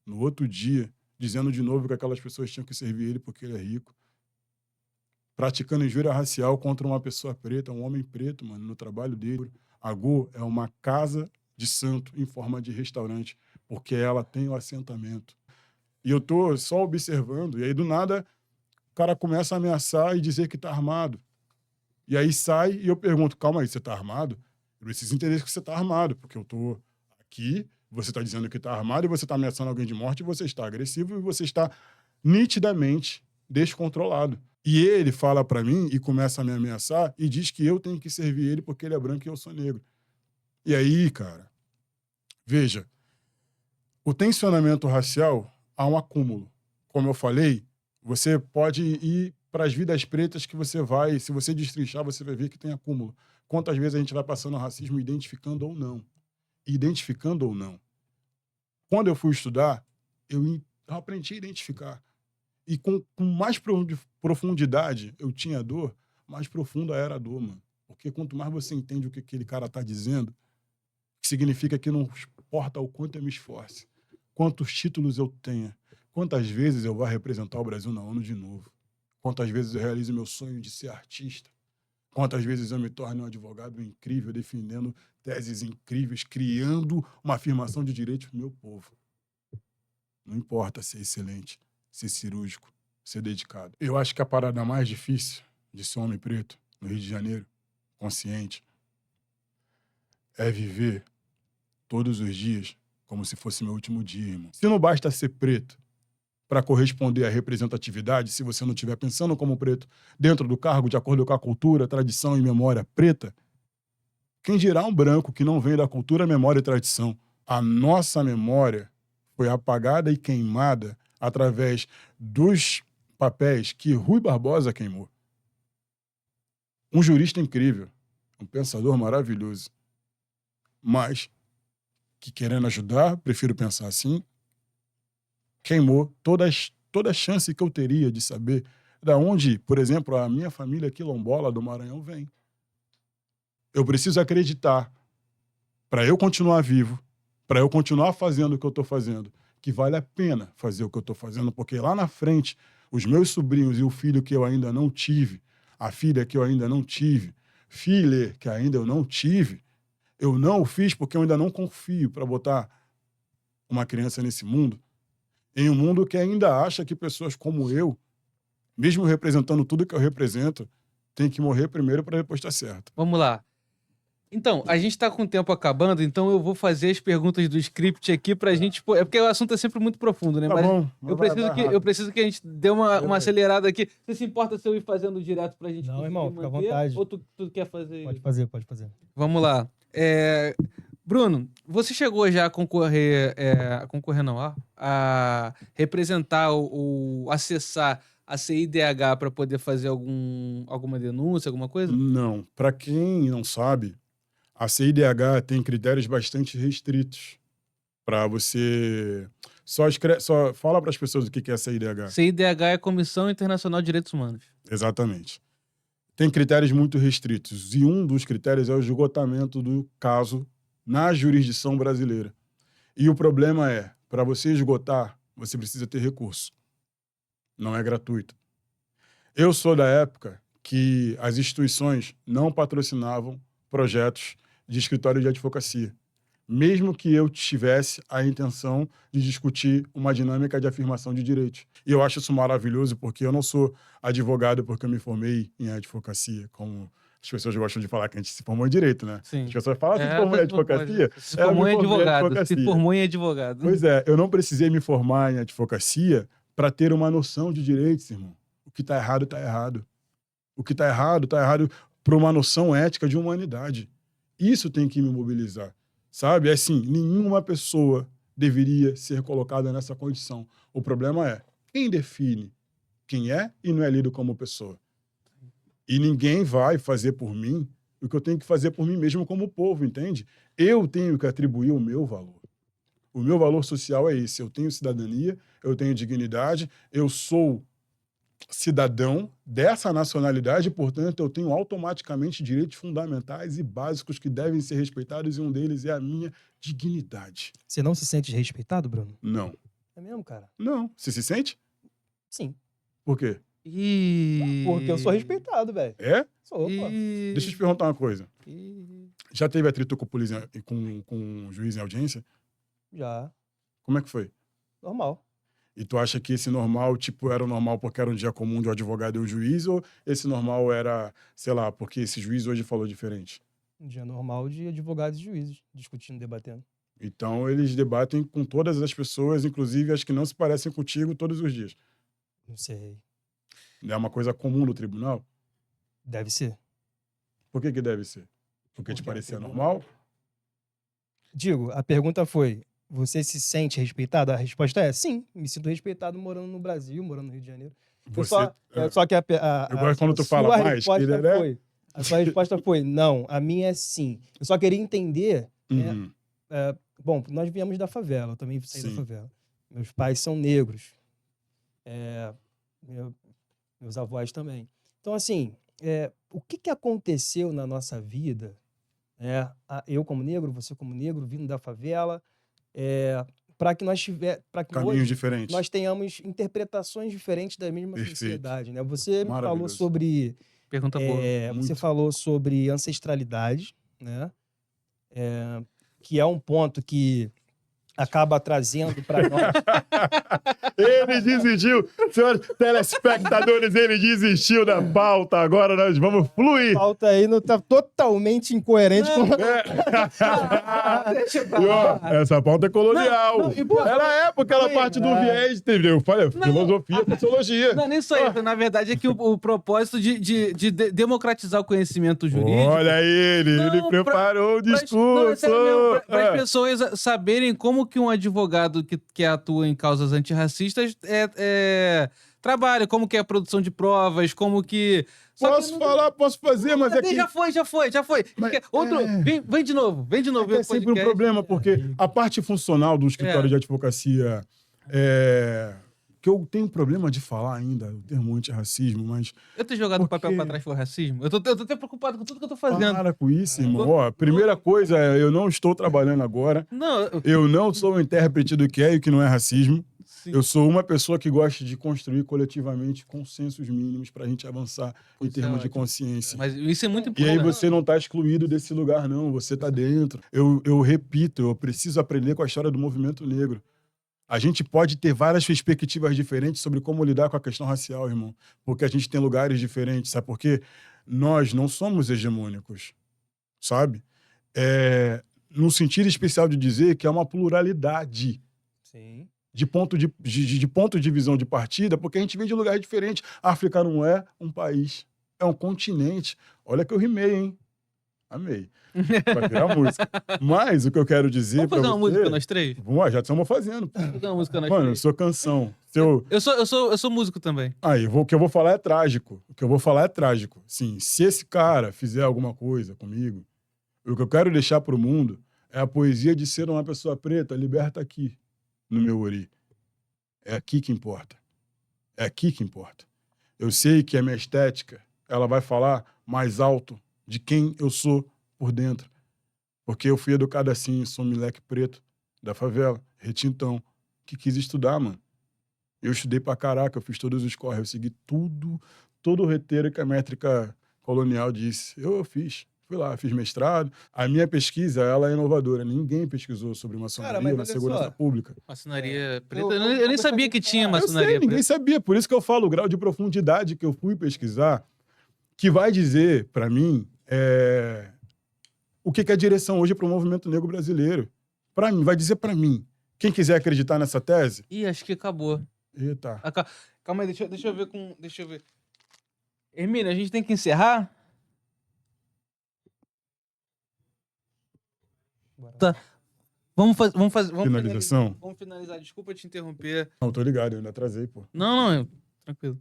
S2: no outro dia, dizendo de novo que aquelas pessoas tinham que servir ele porque ele é rico. Praticando injúria racial contra uma pessoa preta, um homem preto, mano, no trabalho dele. A Go é uma casa de santo em forma de restaurante, porque ela tem o assentamento. E eu tô só observando, e aí do nada o cara começa a ameaçar e dizer que tá armado. E aí sai e eu pergunto, calma aí, você tá armado? Eu preciso entender que você tá armado, porque eu tô aqui, você tá dizendo que tá armado e você tá ameaçando alguém de morte, e você está agressivo e você está nitidamente descontrolado. E ele fala pra mim e começa a me ameaçar e diz que eu tenho que servir ele porque ele é branco e eu sou negro. E aí, cara, veja, o tensionamento racial há um acúmulo. Como eu falei, você pode ir para as vidas pretas que você vai, se você destrinchar, você vai ver que tem acúmulo. Quantas vezes a gente vai passando o racismo identificando ou não. Identificando ou não. Quando eu fui estudar, eu aprendi a identificar. E com mais profundidade eu tinha dor, mais profunda era a dor, mano. Porque quanto mais você entende o que aquele cara tá dizendo, significa que não importa o quanto eu me esforce, quantos títulos eu tenha, quantas vezes eu vá representar o Brasil na ONU de novo, quantas vezes eu realizo meu sonho de ser artista, quantas vezes eu me torno um advogado incrível, defendendo teses incríveis, criando uma afirmação de direitos pro meu povo. Não importa ser excelente, ser cirúrgico, ser dedicado. Eu acho que a parada mais difícil de ser um homem preto no Rio de Janeiro, consciente, é viver todos os dias como se fosse meu último dia, irmão. Se não basta ser preto para corresponder à representatividade, se você não estiver pensando como preto dentro do cargo, de acordo com a cultura, tradição e memória preta, quem dirá um branco que não vem da cultura, memória e tradição? A nossa memória foi apagada e queimada através dos papéis que Rui Barbosa queimou. Um jurista incrível, um pensador maravilhoso, mas que, querendo ajudar, prefiro pensar assim, queimou toda a chance que eu teria de saber da onde, por exemplo, a minha família quilombola do Maranhão vem. Eu preciso acreditar, para eu continuar vivo, para eu continuar fazendo o que eu estou fazendo, que vale a pena fazer o que eu estou fazendo, porque lá na frente, os meus sobrinhos e o filho que eu ainda não tive, a filha que eu ainda não tive, filha que ainda eu não tive, eu não o fiz porque eu ainda não confio para botar uma criança nesse mundo, em um mundo que ainda acha que pessoas como eu, mesmo representando tudo que eu represento, tem que morrer primeiro para depois estar certo.
S3: Vamos lá. Então, a gente tá com o tempo acabando, então eu vou fazer as perguntas do script aqui pra gente... É porque o assunto é sempre muito profundo, né?
S2: Tá
S3: Mas
S2: bom,
S3: eu preciso que a gente dê uma acelerada aqui. Você se importa se eu ir fazendo direto pra gente
S1: Não,
S3: conseguir
S1: irmão, fica à
S3: manter?
S1: vontade.
S3: Ou tu quer fazer...
S1: Pode fazer.
S3: Vamos lá. Bruno, você chegou já a concorrer... a representar ou acessar a CIDH para poder fazer alguma denúncia, alguma coisa?
S2: Não. Para quem não sabe, a CIDH tem critérios bastante restritos Para você... Só fala para as pessoas o que é a CIDH.
S3: CIDH é Comissão Internacional de Direitos Humanos.
S2: Exatamente. Tem critérios muito restritos. E um dos critérios é o esgotamento do caso na jurisdição brasileira. E o problema é, para você esgotar, você precisa ter recurso. Não é gratuito. Eu sou da época que as instituições não patrocinavam projetos de escritório de advocacia, mesmo que eu tivesse a intenção de discutir uma dinâmica de afirmação de direitos. E eu acho isso maravilhoso, porque eu não sou advogado porque eu me formei em advocacia, como as pessoas gostam de falar que a gente se formou em direito, né?
S3: Sim.
S2: As pessoas falam, se formou em advocacia?
S3: Se formou em advogado. Se formou em advogado.
S2: Pois é, eu não precisei me formar em advocacia para ter uma noção de direitos, irmão. O que está errado, está errado. O que está errado para uma noção ética de humanidade. Isso tem que me mobilizar. Sabe? É assim, nenhuma pessoa deveria ser colocada nessa condição. O problema é quem define quem é e não é lido como pessoa. E ninguém vai fazer por mim o que eu tenho que fazer por mim mesmo como povo, entende? Eu tenho que atribuir o meu valor. O meu valor social é esse. Eu tenho cidadania, eu tenho dignidade, eu sou cidadão dessa nacionalidade, portanto, eu tenho automaticamente direitos fundamentais e básicos que devem ser respeitados, e um deles é a minha dignidade.
S1: Você não se sente respeitado, Bruno?
S2: Não.
S1: É mesmo, cara?
S2: Não. Você se sente?
S1: Sim.
S2: Por quê?
S1: Porque eu sou respeitado, velho.
S2: É?
S1: Sou, pô.
S2: Deixa eu te perguntar uma coisa. Já teve atrito com o juiz em audiência?
S1: Já.
S2: Como é que foi?
S1: Normal.
S2: E tu acha que esse normal, tipo, era o normal porque era um dia comum de um advogado e um juiz, ou esse normal era, sei lá, porque esse juiz hoje falou diferente?
S1: Um dia normal de advogados e juízes discutindo, debatendo.
S2: Então, eles debatem com todas as pessoas, inclusive as que não se parecem contigo, todos os dias.
S1: Não sei.
S2: É uma coisa comum no tribunal?
S1: Deve ser.
S2: Por que deve ser? Porque te parecia normal?
S1: Digo, a pergunta foi, você se sente respeitado? A resposta é sim, me sinto respeitado morando no Brasil, morando no Rio de Janeiro. Só que
S2: eu gosto quando tu fala mais, que ele é...
S1: A sua resposta foi, não, a minha é sim. Eu só queria entender...
S2: Uhum.
S1: Bom, nós viemos da favela, eu também saí da
S2: Sim.
S1: favela. Meus pais são negros. Meus avós também. Então, assim, o que aconteceu na nossa vida, eu como negro, você como negro, vindo da favela, para que
S2: Caminhos diferentes.
S1: nós tenhamos interpretações diferentes da mesma
S2: Perfeito.
S1: sociedade, né? Você me falou
S2: Maravilhoso.
S1: sobre...
S3: Pergunta boa.
S1: você
S2: Muito.
S1: falou sobre ancestralidade, né? Que é um ponto que acaba trazendo para nós...
S2: Ele desistiu, senhores telespectadores, ele desistiu da pauta. Agora nós vamos fluir.
S1: A pauta aí não tá totalmente incoerente com...
S3: Deixa pra
S2: E, ó,
S3: lá.
S2: essa pauta é colonial.
S3: Não, e, pô,
S2: Ela é porque ela parte do viés, entendeu? Eu falei, filosofia, sociologia.
S3: Não, nem isso aí. Na verdade, é que o propósito de democratizar o conhecimento jurídico.
S2: Olha ele
S3: Não,
S2: preparou o discurso.
S3: Para as pessoas saberem como que um advogado que atua em causas antirracistas trabalha, como que é a produção de provas, como que...
S2: Posso fazer, mas é que...
S3: Já foi.
S2: Mas,
S3: Vem de novo.
S2: É sempre um problema, porque a parte funcional do escritório de advocacia que eu tenho problema de falar ainda, o termo antirracismo, mas...
S3: Eu ter jogado o papel pra trás foi racismo? Eu tô até preocupado com tudo que eu tô fazendo.
S2: Para com isso, irmão. Ó, a primeira coisa é, eu não estou trabalhando agora.
S3: Não,
S2: Eu não sou o intérprete do que é e o que não é racismo.
S3: sim.
S2: Eu sou uma pessoa que gosta de construir coletivamente consensos mínimos para a gente avançar em
S3: Isso é
S2: termos de
S3: ótimo.
S2: consciência.
S3: Mas isso é muito
S2: E
S3: importante.
S2: aí você não está excluído desse lugar, não. Você está dentro. Eu repito, eu preciso aprender com a história do movimento negro. A gente pode ter várias perspectivas diferentes sobre como lidar com a questão racial, irmão. Porque a gente tem lugares diferentes, sabe por quê? Nós não somos hegemônicos, sabe? No sentido especial de dizer que é uma pluralidade.
S1: Sim.
S2: De ponto de visão de partida, porque a gente vem de lugares diferentes. A África não é um país, é um continente. Olha que eu rimei, hein? Amei. Vai virar música. Mas o que eu quero dizer
S3: Vamos fazer uma música nós três?
S2: Vamos lá, já estamos fazendo.
S3: Vamos fazer uma música nós
S2: Mano, eu
S3: três.
S2: sou canção.
S3: Eu sou músico também.
S2: Aí, o que eu vou falar é trágico. O que eu vou falar é trágico. Sim, se esse cara fizer alguma coisa comigo, o que eu quero deixar pro mundo É a poesia de ser uma pessoa preta, liberta aqui, no meu ori. É aqui que importa. É aqui que importa. Eu sei que a minha estética, ela vai falar mais alto de quem eu sou por dentro. Porque eu fui educado assim, sou um moleque preto da favela, retintão, que quis estudar, mano. Eu estudei pra caraca, eu fiz todos os corres, eu segui tudo, todo o roteiro que a métrica colonial disse. Eu fiz. Fui lá, fiz mestrado. A minha pesquisa, ela é inovadora. Ninguém pesquisou sobre maçonaria
S1: mas
S2: ou na
S1: olha
S2: segurança
S1: só.
S2: pública.
S3: Maçonaria preta.
S1: Eu-
S3: Eu
S1: eu
S3: nem sabia
S1: gostaria
S3: que
S1: de
S3: tinha
S1: falar.
S2: Eu sei,
S3: maçonaria
S2: ninguém
S3: preta.
S2: sabia. Por isso que eu falo o grau de profundidade que eu fui pesquisar, que vai dizer, pra mim, o que que é a direção hoje para o movimento negro brasileiro. Pra mim, vai dizer pra mim. Quem quiser acreditar nessa tese,
S3: Ih, acho que acabou.
S2: eita.
S3: Calma aí, deixa eu ver com. Deixa eu ver. Hermínia, a gente tem que encerrar?
S1: Bora.
S3: Tá. Vamos
S2: Finalização?
S3: Vamos finalizar. Desculpa te interromper.
S2: Não, tô ligado, eu ainda atrasei, pô.
S3: Não, tranquilo.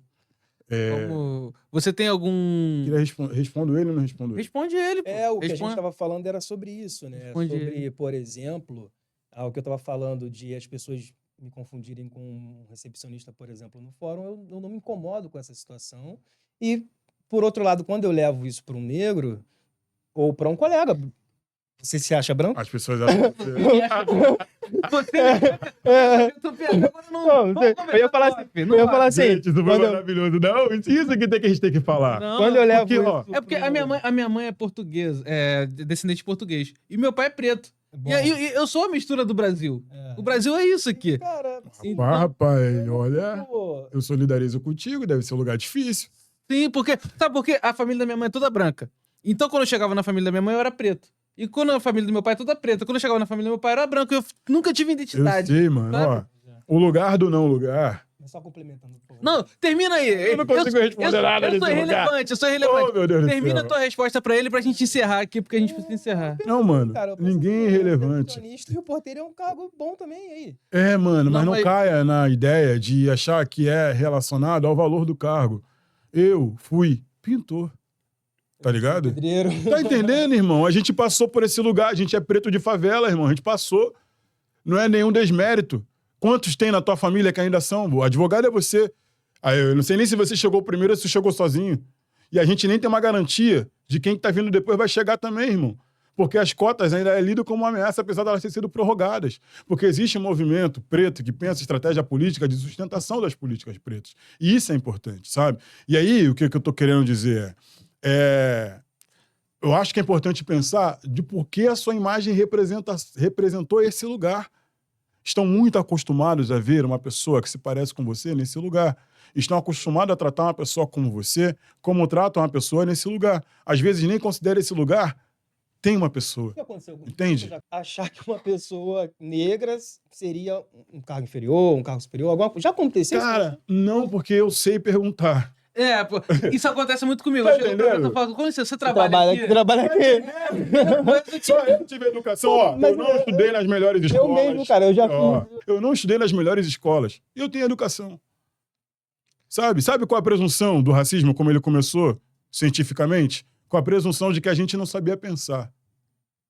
S3: Você tem algum.
S2: Queria respondo ele ou não respondo ele?
S3: Responde ele, pô.
S1: O que a gente
S3: Responde.
S1: estava falando era sobre isso, né?
S3: Responde
S1: Sobre, por exemplo, o que eu estava falando de as pessoas me confundirem com um recepcionista, por exemplo, no fórum, eu não me incomodo com essa situação. E, por outro lado, quando eu levo isso para um negro ou para um colega, você se acha branco?
S2: As pessoas acham que
S3: Você. Eu tô pegando,
S1: Não, eu ia falar assim,
S3: filho, não
S1: eu ia
S3: vai.
S1: falar assim,
S2: Gente, isso foi
S1: quando eu-
S2: maravilhoso. Não, isso aqui tem que a gente tem que falar.
S3: Não,
S1: quando eu levo
S2: porque, ó,
S1: isso
S3: É porque a minha mãe é portuguesa, é descendente de português. E meu pai é preto.
S1: Bom,
S3: E aí eu sou a mistura do Brasil.
S1: é.
S3: O Brasil é isso aqui.
S1: Cara,
S3: Então-
S2: Rapaz, olha,
S1: pô,
S2: eu solidarizo contigo, deve ser um lugar difícil.
S3: Sim, porque. Sabe por quê? A família da minha mãe é toda branca. Então, quando eu chegava na família da minha mãe, eu era preto. E quando a família do meu pai é toda preta. Quando eu chegava na família do meu pai, eu era branco. Eu nunca tive
S2: Eu
S3: identidade.
S2: sei, mano,
S3: sabe?
S2: ó. O lugar do não lugar.
S1: só complementando, por favor.
S3: Não, termina aí.
S2: Eu não consigo responder nada
S3: eu
S2: nesse
S3: sou
S2: lugar.
S3: irrelevante, eu sou irrelevante.
S2: Oh, meu Deus do
S3: Termina
S2: céu.
S3: a tua resposta pra ele pra gente encerrar aqui, porque a gente precisa encerrar.
S2: Não, mano,
S1: Cara, eu penso
S2: ninguém é
S1: que o
S2: irrelevante.
S1: recepcionista E o porteiro é um cargo bom também aí.
S2: É, mano, mas
S3: Não,
S2: não
S3: mas-
S2: caia na ideia de achar que é relacionado ao valor do cargo. Eu fui pintor, tá ligado?
S1: Pedreiro.
S2: Tá entendendo, irmão? A gente passou por esse lugar, a gente é preto de favela, irmão, a gente passou. Não é nenhum desmérito. Quantos tem na tua família que ainda são? O advogado é você. Aí, eu não sei nem se você chegou primeiro ou se chegou sozinho. E a gente nem tem uma garantia de quem tá vindo depois vai chegar também, irmão. Porque as cotas ainda é lido como uma ameaça, apesar de elas terem sido prorrogadas. Porque existe um movimento preto que pensa estratégia política de sustentação das políticas pretas. E isso é importante, sabe? E aí, o que eu tô querendo dizer eu acho que é importante pensar de por que a sua imagem representou esse lugar. Estão muito acostumados a ver uma pessoa que se parece com você nesse lugar. Estão acostumados a tratar uma pessoa como você, como tratam uma pessoa nesse lugar. Às vezes nem considera esse lugar, tem uma pessoa.
S1: O que aconteceu?
S2: Entende?
S1: Achar que uma pessoa negra seria um cargo inferior, um cargo superior, alguma coisa. Já aconteceu
S2: Cara, não, porque eu sei perguntar.
S3: É, pô, isso acontece muito comigo.
S2: Tá
S3: Eu chego pro
S2: entendendo?
S3: professor e falo, com licença, você
S1: isso?
S3: trabalha aqui?
S1: Trabalha aqui.
S2: Só eu tive educação, ó.
S1: Mas
S2: Eu não estudei nas melhores
S1: Eu
S2: escolas.
S1: mesmo, cara, eu já
S2: Ó,
S1: fiz.
S2: eu não estudei nas melhores escolas. Eu tenho educação. Sabe qual a presunção do racismo, como ele começou cientificamente? Com a presunção de que a gente não sabia pensar.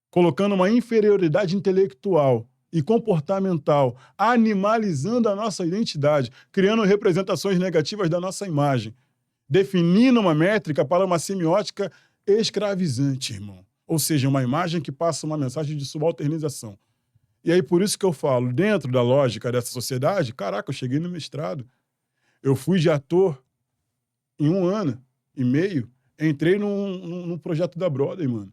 S2: Colocando uma inferioridade intelectual e comportamental, animalizando a nossa identidade, criando representações negativas da nossa imagem, definindo uma métrica para uma semiótica escravizante, irmão. Ou seja, uma imagem que passa uma mensagem de subalternização. E aí, por isso que eu falo, dentro da lógica dessa sociedade, caraca, eu cheguei no mestrado. Eu fui de ator em 1 ano e meio, entrei num projeto da Broadway, mano.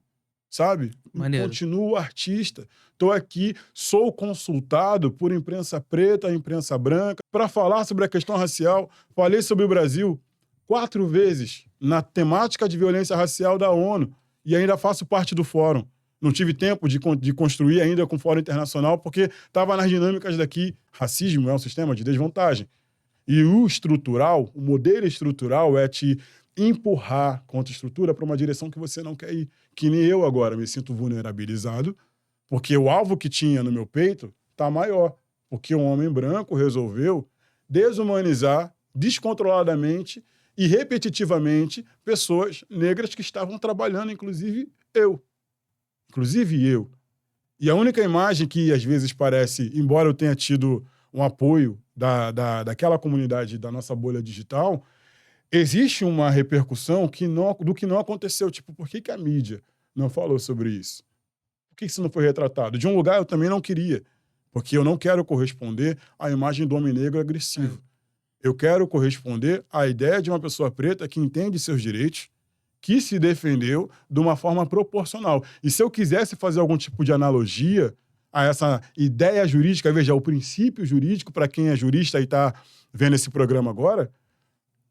S2: Sabe?
S3: Maneiro.
S2: Continuo artista. Estou aqui, sou consultado por imprensa preta, imprensa branca, para falar sobre a questão racial. Falei sobre o Brasil 4 vezes na temática de violência racial da ONU e ainda faço parte do fórum. Não tive tempo de construir ainda com o Fórum Internacional porque estava nas dinâmicas daqui. Racismo é um sistema de desvantagem. E o estrutural, o modelo estrutural é te empurrar contra a estrutura para uma direção que você não quer ir. Que nem eu agora me sinto vulnerabilizado, porque o alvo que tinha no meu peito está maior. Porque um homem branco resolveu desumanizar descontroladamente e repetitivamente pessoas negras que estavam trabalhando, inclusive eu. E a única imagem que às vezes parece, embora eu tenha tido um apoio daquela comunidade da nossa bolha digital, existe uma repercussão do que não aconteceu. Tipo, por que a mídia não falou sobre isso? Por que isso não foi retratado? De um lugar eu também não queria, porque eu não quero corresponder à imagem do homem negro agressivo. Eu quero corresponder à ideia de uma pessoa preta que entende seus direitos, que se defendeu de uma forma proporcional. E se eu quisesse fazer algum tipo de analogia a essa ideia jurídica, veja, o princípio jurídico, para quem é jurista e está vendo esse programa agora,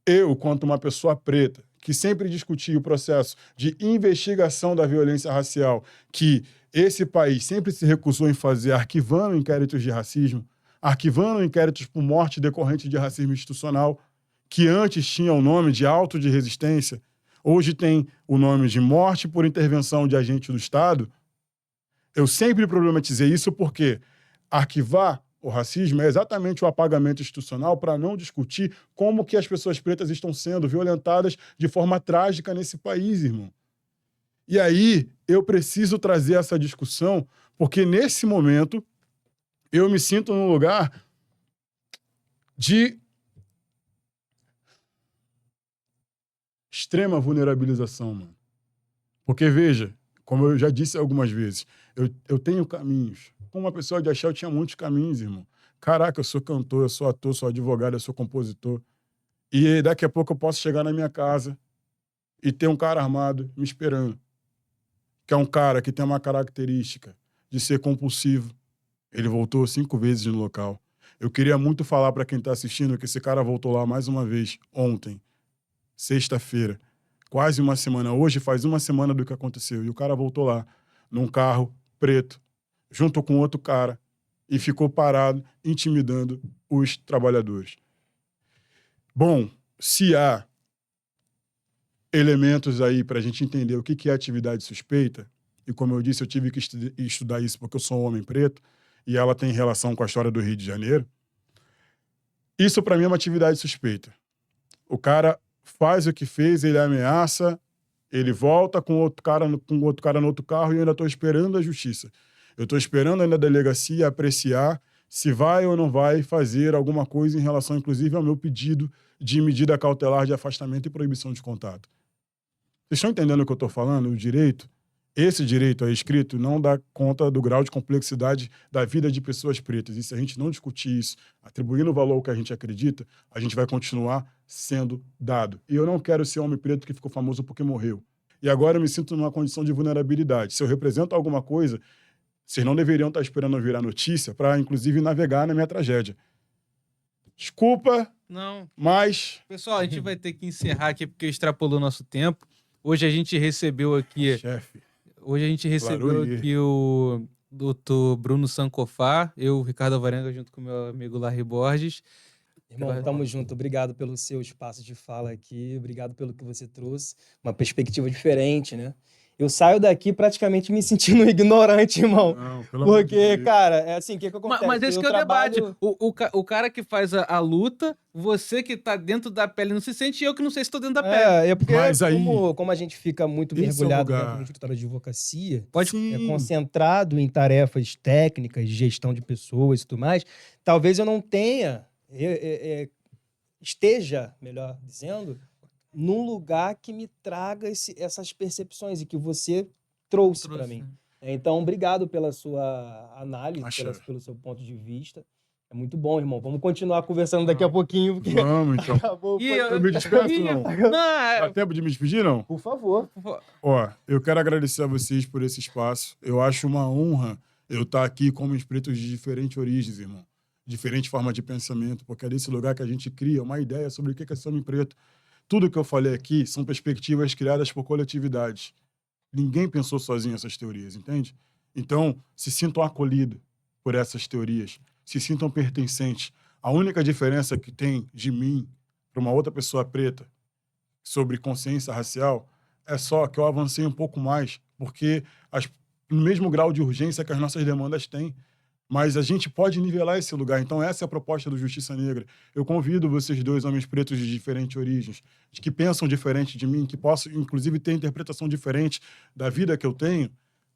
S2: eu, quanto uma pessoa preta, que sempre discuti o processo de investigação da violência racial, que esse país sempre se recusou em fazer, arquivando inquéritos de racismo, arquivando inquéritos por morte decorrente de racismo institucional, que antes tinha o nome de auto de resistência, hoje tem o nome de morte por intervenção de agente do Estado. Eu sempre problematizei isso porque arquivar o racismo é exatamente o apagamento institucional para não discutir como que as pessoas pretas estão sendo violentadas de forma trágica nesse país, irmão. E aí eu preciso trazer essa discussão porque nesse momento eu me sinto num lugar de extrema vulnerabilização, mano. Porque, veja, como eu já disse algumas vezes, eu tenho caminhos. Como uma pessoa de axé, eu tinha muitos caminhos, irmão. Caraca, eu sou cantor, eu sou ator, sou advogado, eu sou compositor. E daqui a pouco eu posso chegar na minha casa e ter um cara armado me esperando. Que é um cara que tem uma característica de ser compulsivo. Ele voltou 5 vezes no local. Eu queria muito falar para quem está assistindo que esse cara voltou lá mais uma vez ontem, sexta-feira. Quase uma semana. Hoje faz uma semana do que aconteceu. E o cara voltou lá, num carro preto, junto com outro cara, e ficou parado, intimidando os trabalhadores. Bom, se há elementos aí para a gente entender o que é atividade suspeita, e como eu disse, eu tive que estudar isso porque eu sou um homem preto, e ela tem relação com a história do Rio de Janeiro, isso para mim é uma atividade suspeita. O cara faz o que fez, ele ameaça, ele volta com outro cara no outro carro e eu ainda estou esperando a justiça. Eu estou esperando ainda a delegacia apreciar se vai ou não vai fazer alguma coisa em relação, inclusive, ao meu pedido de medida cautelar de afastamento e proibição de contato. Vocês estão entendendo o que eu estou falando? O direito, esse direito aí escrito não dá conta do grau de complexidade da vida de pessoas pretas. E se a gente não discutir isso, atribuindo o valor ao que a gente acredita, a gente vai continuar sendo dado. E eu não quero ser homem preto que ficou famoso porque morreu. E agora eu me sinto numa condição de vulnerabilidade. Se eu represento alguma coisa, vocês não deveriam estar esperando eu virar notícia para, inclusive, navegar na minha tragédia. Desculpa,
S3: Não.
S2: mas...
S3: Pessoal, a gente vai ter que encerrar aqui porque extrapolou nosso tempo. Hoje a gente recebeu aqui...
S2: Chefe.
S3: Hoje a gente recebeu
S2: Claro,
S3: aqui o Dr. Bruno Sankofa, eu, Ricardo Alvarenga, junto com meu amigo Larry Borges.
S1: Irmão, tamo junto. Obrigado pelo seu espaço de fala aqui. Obrigado pelo que você trouxe. Uma perspectiva diferente, né? Eu saio daqui praticamente me sentindo ignorante, irmão.
S2: Não, pelo amor de
S1: Porque,
S2: Deus.
S1: cara, é assim, o que acontece?
S3: Mas esse
S1: Eu
S3: que é o debate.
S1: trabalho-
S3: O cara que faz a luta, você que tá dentro da pele não se sente, e eu que não sei se tô dentro da pele.
S1: É porque
S2: Mas aí-
S1: como a gente fica muito
S2: Esse é o
S1: mergulhado
S2: lugar.
S1: dentro do escritório de advocacia,
S2: Sim.
S1: concentrado em tarefas técnicas, de gestão de pessoas e tudo mais, talvez eu não tenha, esteja, melhor dizendo, num lugar que me traga essas percepções e que você trouxe para mim. Então, obrigado pela sua análise,
S2: Acha.
S1: pelo seu ponto de vista. É muito bom, irmão. Vamos continuar conversando daqui a pouquinho, porque
S2: Vamos, então.
S1: acabou.
S3: E
S2: Eu me despeço,
S3: Ih,
S2: não?
S3: Não,
S2: Dá tempo de me despedir, não?
S1: Por favor.
S2: Ó, eu quero agradecer a vocês por esse espaço. Eu acho uma honra eu estar aqui com homens pretos de diferentes origens, irmão. Diferente forma de pensamento, porque é desse lugar que a gente cria uma ideia sobre o que é ser homem preto. Tudo que eu falei aqui são perspectivas criadas por coletividades. Ninguém pensou sozinho essas teorias, entende? Então, se sintam acolhidos por essas teorias, se sintam pertencentes. A única diferença que tem de mim para uma outra pessoa preta sobre consciência racial é só que eu avancei um pouco mais, porque no mesmo grau de urgência que as nossas demandas têm, mas a gente pode nivelar esse lugar. Então, essa é a proposta do Justiça Negra. Eu convido vocês dois, homens pretos de diferentes origens, de que pensam diferente de mim, que possam, inclusive, ter interpretação diferente da vida que eu tenho,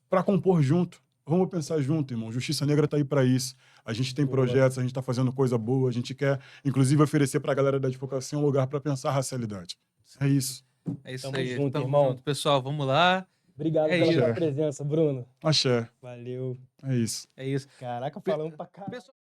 S2: para compor junto. Vamos pensar junto, irmão. Justiça Negra tá aí para isso. A gente tem projetos, a gente tá fazendo coisa boa, a gente quer, inclusive, oferecer pra galera da advocacia um lugar para pensar a racialidade. É isso.
S3: É isso
S1: Tamo
S3: aí.
S1: junto,
S3: Tamo
S1: irmão.
S3: junto. Pessoal, vamos lá.
S1: Obrigado
S3: É
S1: pela
S3: isso.
S1: sua presença, Bruno.
S2: Axé.
S1: Valeu.
S2: É isso.
S3: É isso.
S1: Caraca, falamos pra caralho.
S3: Pessoal,